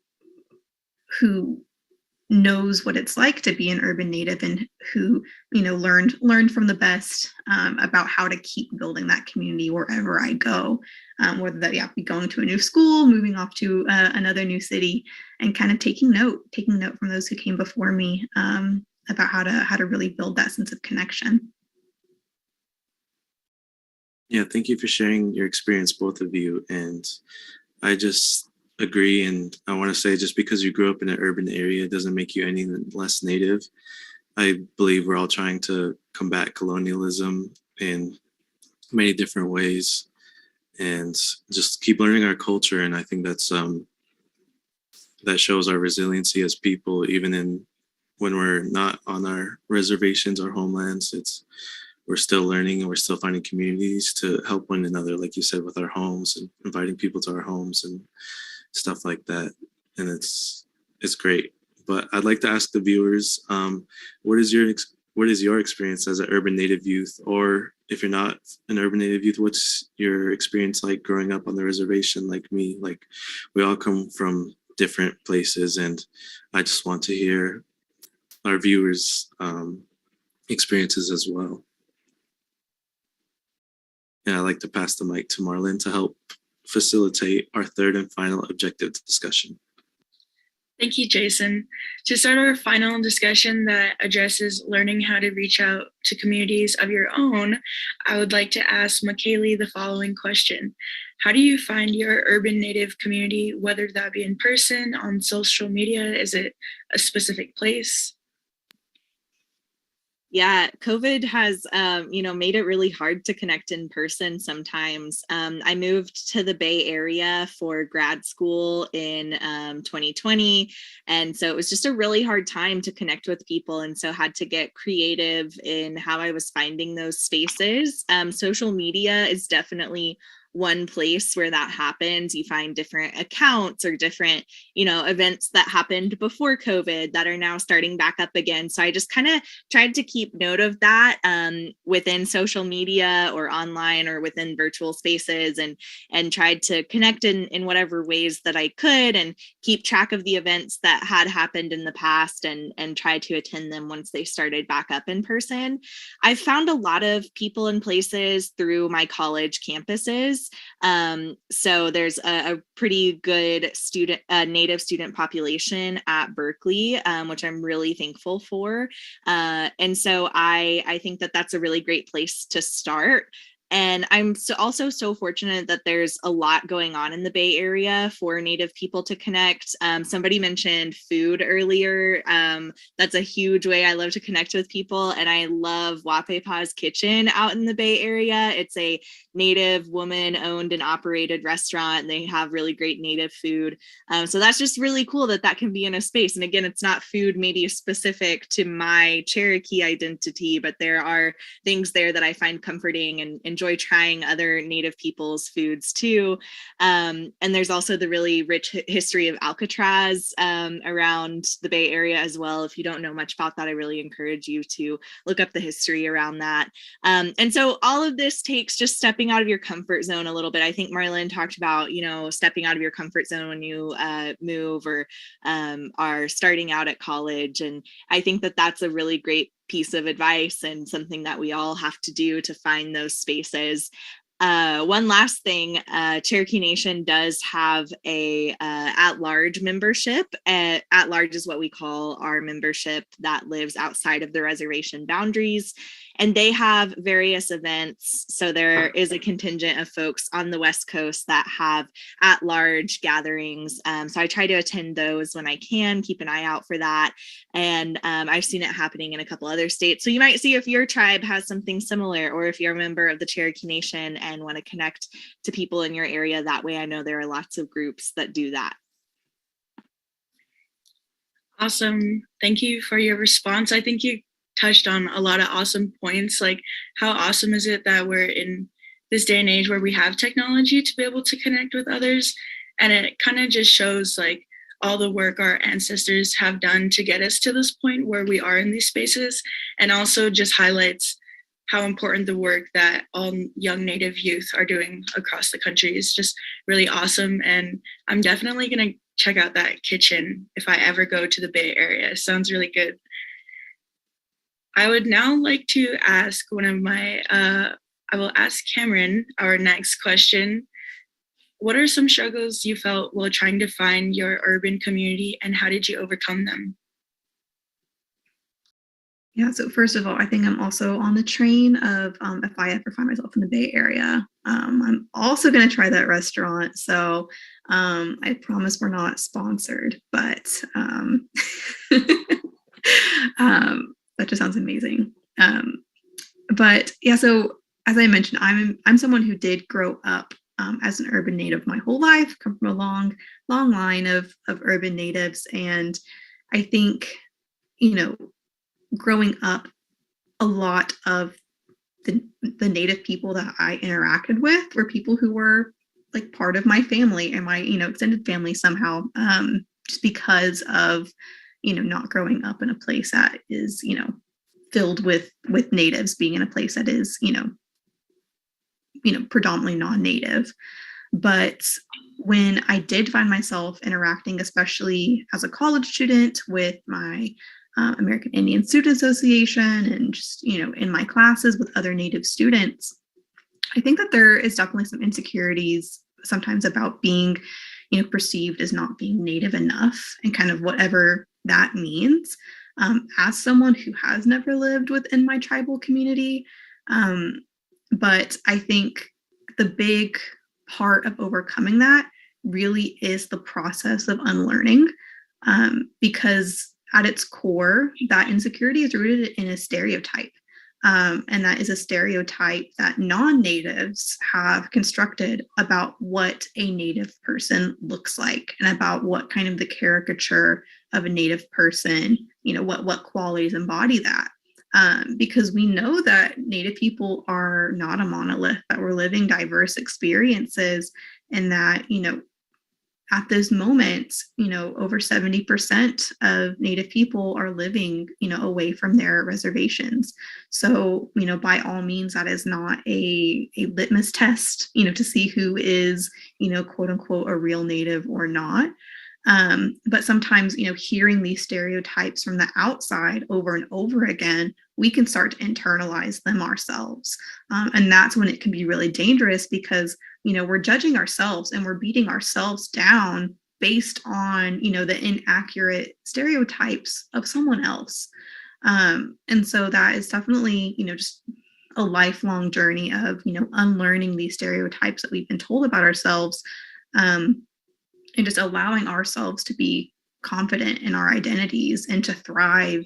knows what it's like to be an urban native, and who, learned from the best, about how to keep building that community wherever I go, whether that be going to a new school, moving off to another new city, and kind of taking note from those who came before me, about how to really build that sense of connection. Yeah, thank you for sharing your experience, both of you. And I just agree. And I want to say, just because you grew up in an urban area doesn't make you any less Native. I believe we're all trying to combat colonialism in many different ways and just keep learning our culture. And I think that's that shows our resiliency as people, even when we're not on our reservations or homelands. We're still learning, and we're still finding communities to help one another, like you said, with our homes and inviting people to our homes and stuff like that. And it's great. But I'd like to ask the viewers, what is your experience as an urban Native youth? Or if you're not an urban Native youth, what's your experience like growing up on the reservation like me? Like, we all come from different places, and I just want to hear our viewers' experiences as well. And I'd like to pass the mic to Marlon to help facilitate our third and final objective discussion. Thank you, Jason. To start our final discussion that addresses learning how to reach out to communities of your own, I would like to ask Makaylee the following question. How do you find your urban Native community, whether that be in person, on social media? Is it a specific place? Yeah, COVID has, made it really hard to connect in person sometimes. I moved to the Bay Area for grad school in 2020. And so it was just a really hard time to connect with people. And so had to get creative in how I was finding those spaces. Social media is definitely one place where that happens. You find different accounts or different, events that happened before COVID that are now starting back up again. So I just kind of tried to keep note of that within social media or online or within virtual spaces, and tried to connect in whatever ways that I could, and keep track of the events that had happened in the past, and try to attend them once they started back up in person. I've found a lot of people and places through my college campuses. So there's a pretty good Native student population at Berkeley, which I'm really thankful for. And so I think that that's a really great place to start. And I'm also so fortunate that there's a lot going on in the Bay Area for Native people to connect. Somebody mentioned food earlier. That's a huge way I love to connect with people. And I love Wapepa's Kitchen out in the Bay Area. It's a Native woman owned and operated restaurant, and they have really great Native food. So that's just really cool that can be in a space. And again, it's not food maybe specific to my Cherokee identity, but there are things there that I find comforting and enjoy trying other Native people's foods too. And there's also the really rich history of Alcatraz around the Bay Area as well. If you don't know much about that, I really encourage you to look up the history around that. And so all of this takes just stepping out of your comfort zone a little bit. I think Marlon talked about, stepping out of your comfort zone when you move or are starting out at college. And I think that that's a really great piece of advice and something that we all have to do to find those spaces. One last thing, Cherokee Nation does have a at-large membership. At-large is what we call our membership that lives outside of the reservation boundaries. And they have various events. So there is a contingent of folks on the West Coast that have at-large gatherings. So I try to attend those when I can, keep an eye out for that. And I've seen it happening in a couple other states. So you might see if your tribe has something similar, or if you're a member of the Cherokee Nation and want to connect to people in your area that way. I know there are lots of groups that do that. Awesome. Thank you for your response. I think you touched on a lot of awesome points. Like, how awesome is it that we're in this day and age where we have technology to be able to connect with others? And it kind of just shows like all the work our ancestors have done to get us to this point where we are in these spaces, and also just highlights how important the work that all young Native youth are doing across the country is just really awesome. And I'm definitely going to check out that kitchen if I ever go to the Bay Area. It sounds really good. I would now like to ask I will ask Cameron our next question. What are some struggles you felt while trying to find your urban community, and how did you overcome them? Yeah, so first of all, I think I'm also on the train of if I ever find myself in the Bay Area, I'm also going to try that restaurant. So I promise we're not sponsored, but that just sounds amazing. But yeah, so as I mentioned, I'm someone who did grow up as an urban native my whole life, come from a long line of urban natives. And I think, growing up, a lot of the Native people that I interacted with were people who were like part of my family and my, extended family somehow, just because of, not growing up in a place that is, filled with natives, being in a place that is, predominantly non-native. But when I did find myself interacting, especially as a college student, with my American Indian Student Association and just, in my classes with other Native students, I think that there is definitely some insecurities sometimes about being, perceived as not being Native enough, and kind of whatever that means. As someone who has never lived within my tribal community, but I think the big part of overcoming that really is the process of unlearning, because at its core, that insecurity is rooted in a stereotype. And that is a stereotype that non-natives have constructed about what a Native person looks like, and about what kind of the caricature of a Native person, what qualities embody that. Because we know that Native people are not a monolith, that we're living diverse experiences, and that, at this moment, over 70% of Native people are living, away from their reservations. So, by all means, that is not a litmus test, to see who is, quote unquote, a real Native or not. But sometimes, hearing these stereotypes from the outside over and over again, we can start to internalize them ourselves. And that's when it can be really dangerous, because, we're judging ourselves and we're beating ourselves down based on, the inaccurate stereotypes of someone else. And so that is definitely, just a lifelong journey of, unlearning these stereotypes that we've been told about ourselves, and just allowing ourselves to be confident in our identities and to thrive,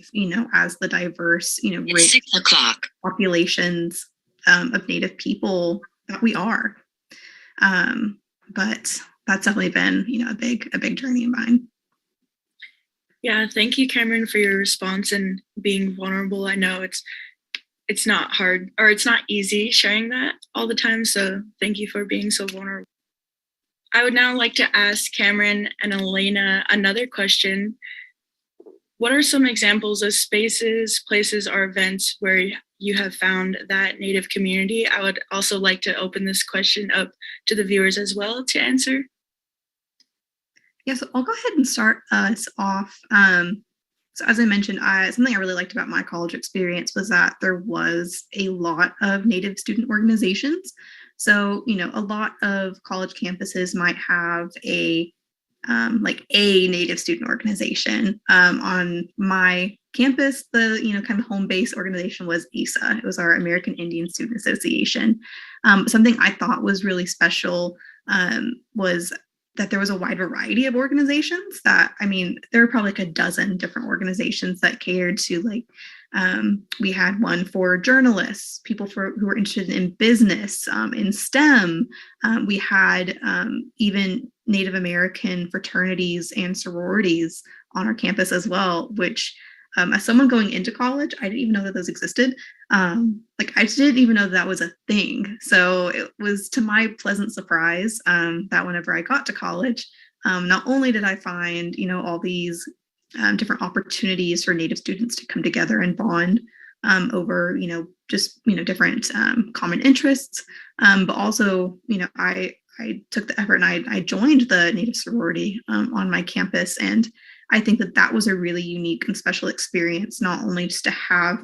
as the diverse, rich 6 o'clock populations of Native people that we are. But that's definitely been, a big journey of mine. Yeah, thank you, Cameron, for your response and being vulnerable. I know it's not hard, or it's not easy sharing that all the time. So thank you for being so vulnerable. I would now like to ask Cameron and Elena another question. What are some examples of spaces, places, or events where you have found that Native community? I would also like to open this question up to the viewers as well to answer. Yeah, so I'll go ahead and start us off. So as I mentioned, something I really liked about my college experience was that there was a lot of Native student organizations. So, a lot of college campuses might have a Native student organization. On my campus, the kind of home base organization was ASA. It was our American Indian Student Association. Something I thought was really special was that there was a wide variety of organizations that, there were probably like a dozen different organizations that catered to we had one for journalists, people who were interested in business, in STEM. We had even Native American fraternities and sororities on our campus as well, which as someone going into college, I didn't even know that those existed. I just didn't even know that was a thing. So it was to my pleasant surprise that whenever I got to college, not only did I find, all these different opportunities for Native students to come together and bond over, different common interests, but also, I took the effort and I joined the Native sorority on my campus. And I think that was a really unique and special experience, not only just to have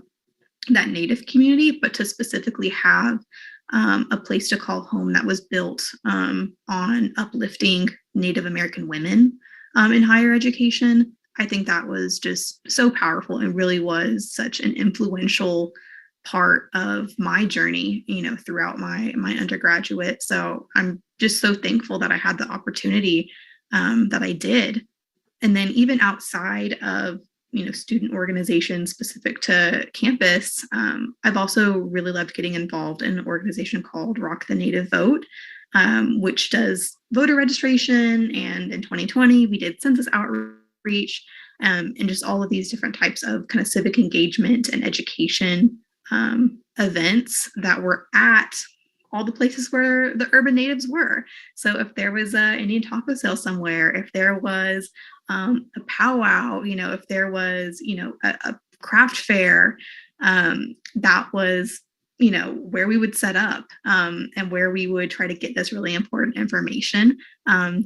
that Native community, but to specifically have a place to call home that was built on uplifting Native American women in higher education. I think that was just so powerful and really was such an influential part of my journey, throughout my undergraduate. So I'm just so thankful that I had the opportunity that I did. And then even outside of, student organizations specific to campus, I've also really loved getting involved in an organization called Rock the Native Vote, which does voter registration. And in 2020, we did census outreach and just all of these different types of kind of civic engagement and education events that were at all the places where the urban natives were. So if there was an Indian taco sale somewhere, if there was a powwow, if there was, a craft fair, that was, where we would set up and where we would try to get this really important information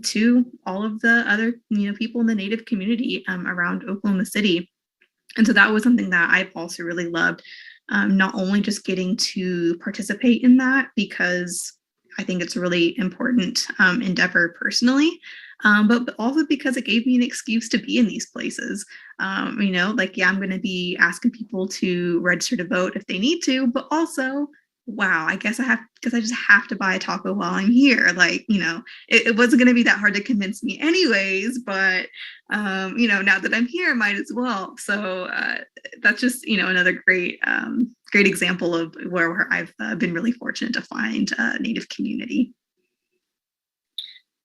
to all of the other, people in the Native community around Oklahoma City. And so that was something that I've also really loved, not only just getting to participate in that because I think it's a really important endeavor personally, but also because it gave me an excuse to be in these places. I'm going to be asking people to register to vote if they need to, but also, wow, I guess I just have to buy a taco while I'm here. It wasn't going to be that hard to convince me anyways, but, now that I'm here, I might as well. So that's just, another great example of where I've been really fortunate to find a Native community.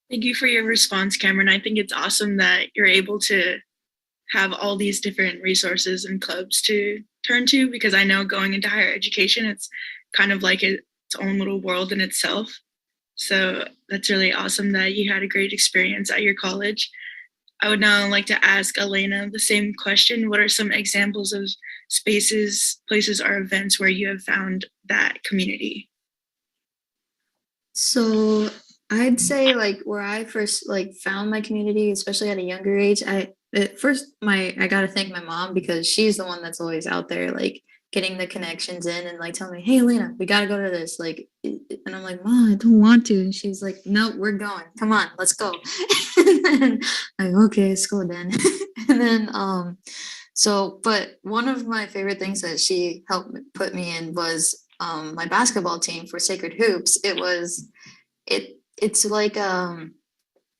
Thank you for your response, Cameron. I think it's awesome that you're able to have all these different resources and clubs to turn to, because I know going into higher education, it's kind of like its own little world in itself. So that's really awesome that you had a great experience at your college. I would now like to ask Elena the same question. What are some examples of spaces, places, or events where you have found that community? So I'd say where I first found my community, especially at a younger age, I gotta thank my mom, because she's the one that's always out there getting the connections in and telling me, hey Elena, we gotta go to this, and I'm like, Mom, I don't want to. And she's like, no, we're going, come on, let's go. And then okay, let's go then. And then but one of my favorite things that she helped put me in was my basketball team for Sacred Hoops.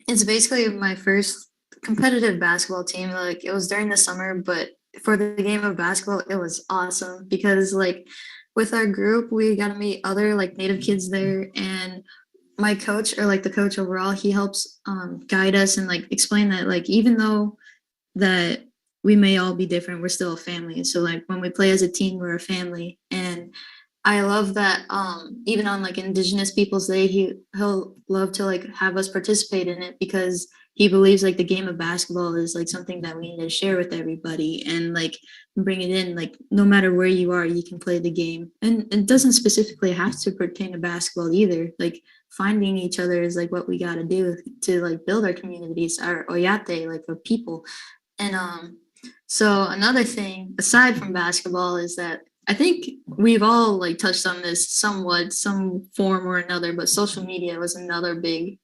It's basically my first competitive basketball team. It was during the summer, but for the game of basketball, it was awesome because with our group, we got to meet other Native kids there, and my coach, or the coach overall, he helps guide us and explain that even though that we may all be different, we're still a family. So when we play as a team, we're a family. And I love that even on Indigenous Peoples Day, he'll love to have us participate in it, because he believes the game of basketball is something that we need to share with everybody and bring it in. No matter where you are, you can play the game, and it doesn't specifically have to pertain to basketball either. Finding each other is what we got to do to build our communities, our oyate, our people. And so another thing aside from basketball is that I think we've all touched on this somewhat, some form or another, but social media was another big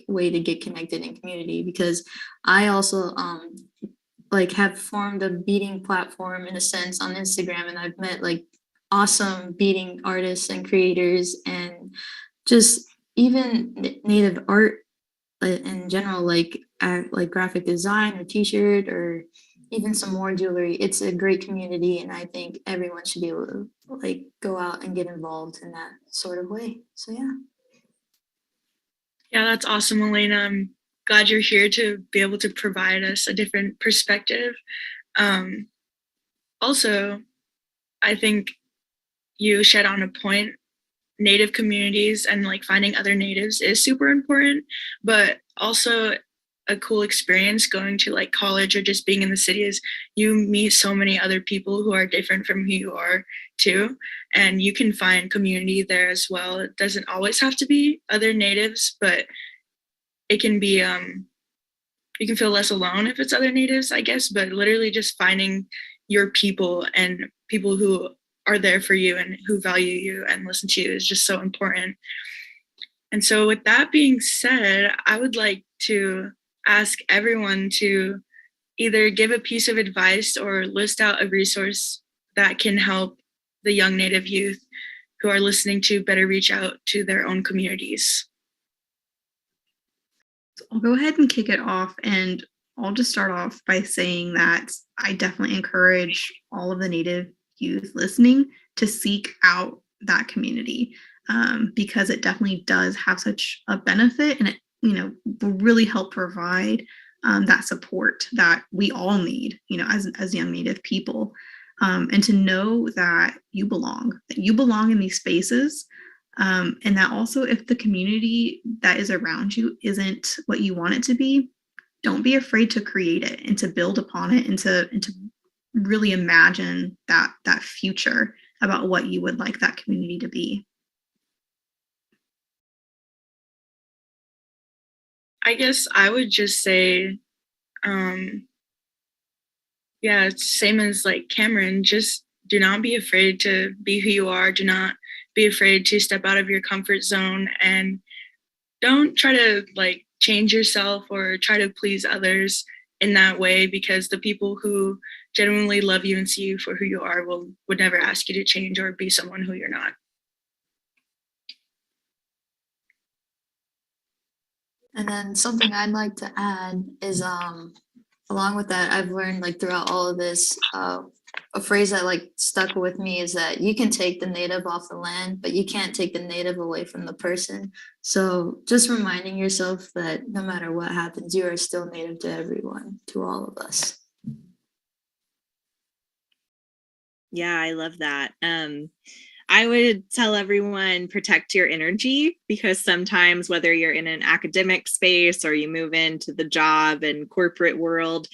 way to get connected in community, because I also like have formed a beading platform in a sense on Instagram, and I've met like awesome beading artists and creators, and just even native art in general, like graphic design or t-shirt or even some more jewelry. It's a great community, and I think everyone should be able to like go out and get involved in that sort of way. So yeah. Yeah, that's awesome, Elena. I'm glad you're here to be able to provide us a different perspective. Also, I think you shed on a point. Native communities and like finding other natives is super important, but also a cool experience going to like college or just being in the city is you meet so many other people who are different from who you are too, and you can find community there as well. It doesn't always have to be other natives, but it can be you can feel less alone if it's other natives, I guess, but literally just finding your people and people who are there for you and who value you and listen to you is just so important. And so with that being said, I would like to ask everyone to either give a piece of advice or list out a resource that can help the young Native youth who are listening to better reach out to their own communities. So I'll go ahead and kick it off, and I'll just start off by saying that I definitely encourage all of the Native youth listening to seek out that community, because it definitely does have such a benefit, and it will really help provide that support that we all need, as young Native people, and to know that you belong in these spaces, and that also if the community that is around you isn't what you want it to be, don't be afraid to create it and to build upon it and to really imagine that future about what you would like that community to be. I guess I would just say, it's same as like Cameron, just do not be afraid to be who you are. Do not be afraid to step out of your comfort zone, and don't try to like change yourself or try to please others in that way, because the people who genuinely love you and see you for who you are would never ask you to change or be someone who you're not. And then something I'd like to add is along with that, I've learned like throughout all of this, a phrase that like stuck with me is that you can take the native off the land, but you can't take the native away from the person. So just reminding yourself that no matter what happens, you are still native to everyone, to all of us. Yeah, I love that. I would tell everyone, protect your energy, because sometimes whether you're in an academic space or you move into the job and corporate world,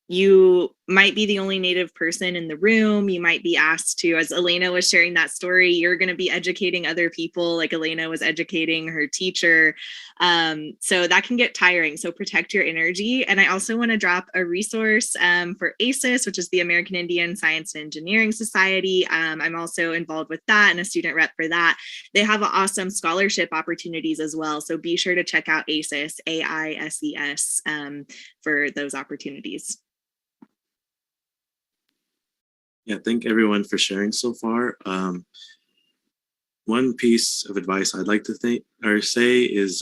you might be the only Native person in the room. You might be asked to, as Elena was sharing that story, you're going to be educating other people like Elena was educating her teacher. So that can get tiring. So protect your energy. And I also want to drop a resource for ACES, which is the American Indian Science and Engineering Society. I'm also involved with that and a student rep for that. They have awesome scholarship opportunities as well. So be sure to check out ACES, AISES, for those opportunities. Yeah, thank everyone for sharing so far. One piece of advice I'd like to say is,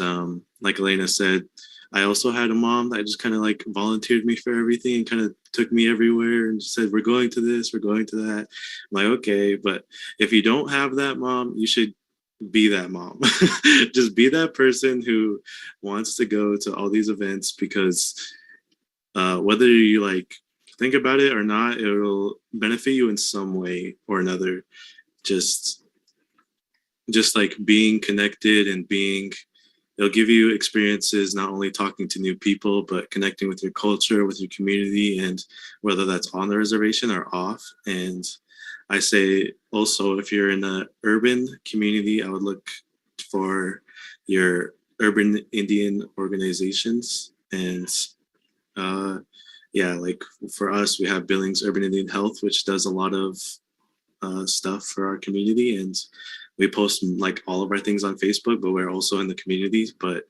like Elena said, I also had a mom that just kind of like volunteered me for everything and kind of took me everywhere and said, we're going to this, we're going to that. I'm like, okay, but if you don't have that mom, you should be that mom. Just be that person who wants to go to all these events, because whether you like think about it or not, it'll benefit you in some way or another. Just like being connected and it'll give you experiences, not only talking to new people, but connecting with your culture, with your community, and whether that's on the reservation or off. And I say also, if you're in an urban community, I would look for your urban Indian organizations. And like for us, we have Billings Urban Indian Health, which does a lot of stuff for our community, and we post like all of our things on Facebook, but we're also in the communities. But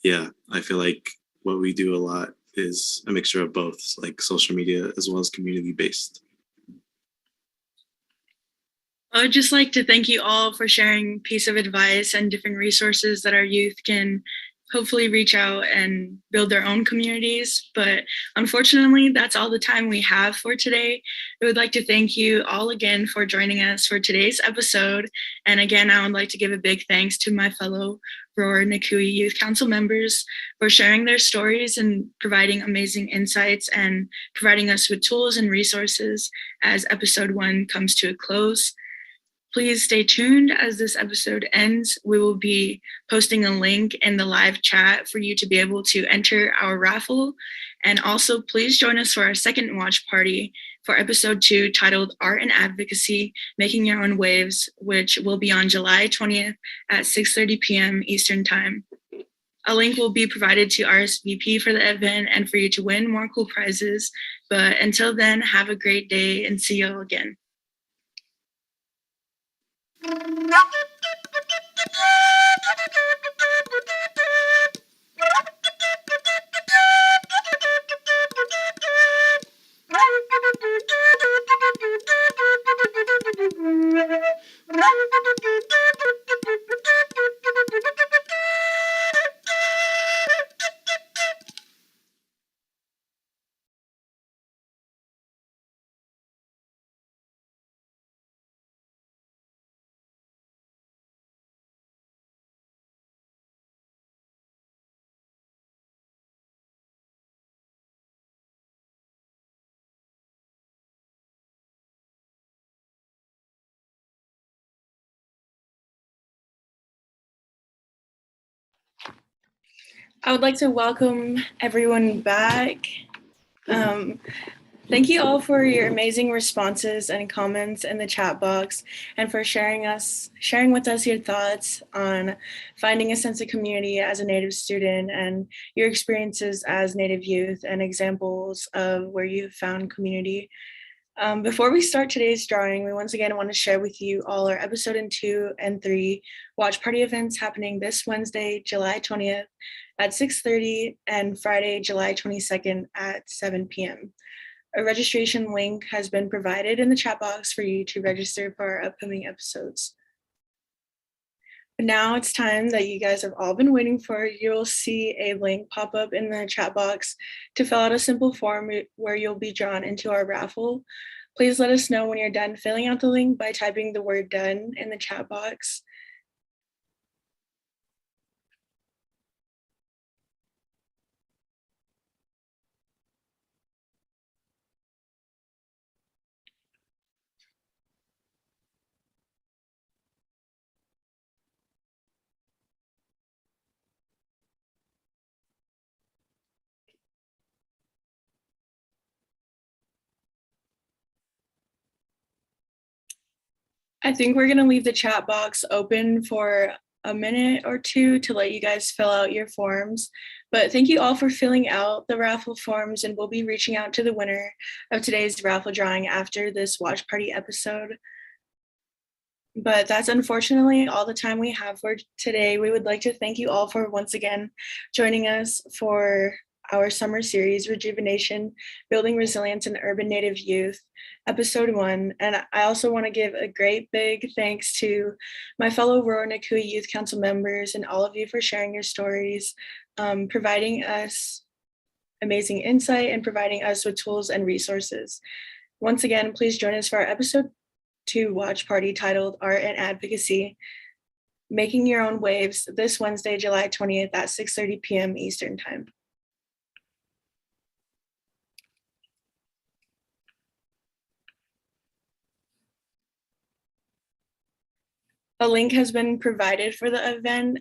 yeah, I feel like what we do a lot is a mixture of both, like social media as well as community-based. I would just like to thank you all for sharing a piece of advice and different resources that our youth can hopefully reach out and build their own communities. But unfortunately, that's all the time we have for today. I would like to thank you all again for joining us for today's episode. And again, I would like to give a big thanks to my fellow Roar NCUIH Youth Council members for sharing their stories and providing amazing insights and providing us with tools and resources as episode 1 comes to a close. Please stay tuned as this episode ends. We will be posting a link in the live chat for you to be able to enter our raffle. And also please join us for our second watch party for episode 2 titled Art and Advocacy, Making Your Own Waves, which will be on July 20th at 6:30 p.m. Eastern Time. A link will be provided to RSVP for the event and for you to win more cool prizes. But until then, have a great day and see you all again. I would like to welcome everyone back. Thank you all for your amazing responses and comments in the chat box and for sharing with us your thoughts on finding a sense of community as a Native student and your experiences as Native youth and examples of where you've found community. Before we start today's drawing, we once again want to share with you all our episode 2 and 3 watch party events happening this Wednesday, July 20th at 6:30 and Friday, July 22nd at 7 p.m. A registration link has been provided in the chat box for you to register for our upcoming episodes. But now it's time that you guys have all been waiting for. You'll see a link pop up in the chat box to fill out a simple form where you'll be drawn into our raffle. Please let us know when you're done filling out the link by typing the word "done" in the chat box. I think we're going to leave the chat box open for a minute or two to let you guys fill out your forms. But thank you all for filling out the raffle forms, and we'll be reaching out to the winner of today's raffle drawing after this watch party episode. But that's unfortunately all the time we have for today. We would like to thank you all for once again joining us for our summer series, RejuveNation, Building Resilience in Urban Native Youth, episode 1. And I also want to give a great big thanks to my fellow Roar NCUIH Youth Council members and all of you for sharing your stories, providing us amazing insight and providing us with tools and resources. Once again, please join us for our episode 2 watch party titled Art and Advocacy, Making Your Own Waves, this Wednesday, July 20th at 6:30 p.m. Eastern Time. A link has been provided for the event.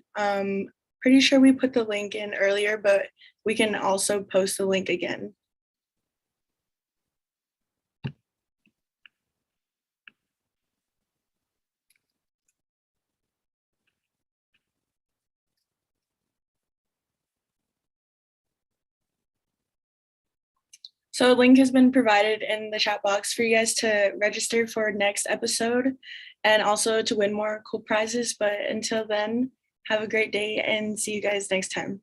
Pretty sure we put the link in earlier, but we can also post the link again. So a link has been provided in the chat box for you guys to register for next episode and also to win more cool prizes. But until then, have a great day and see you guys next time.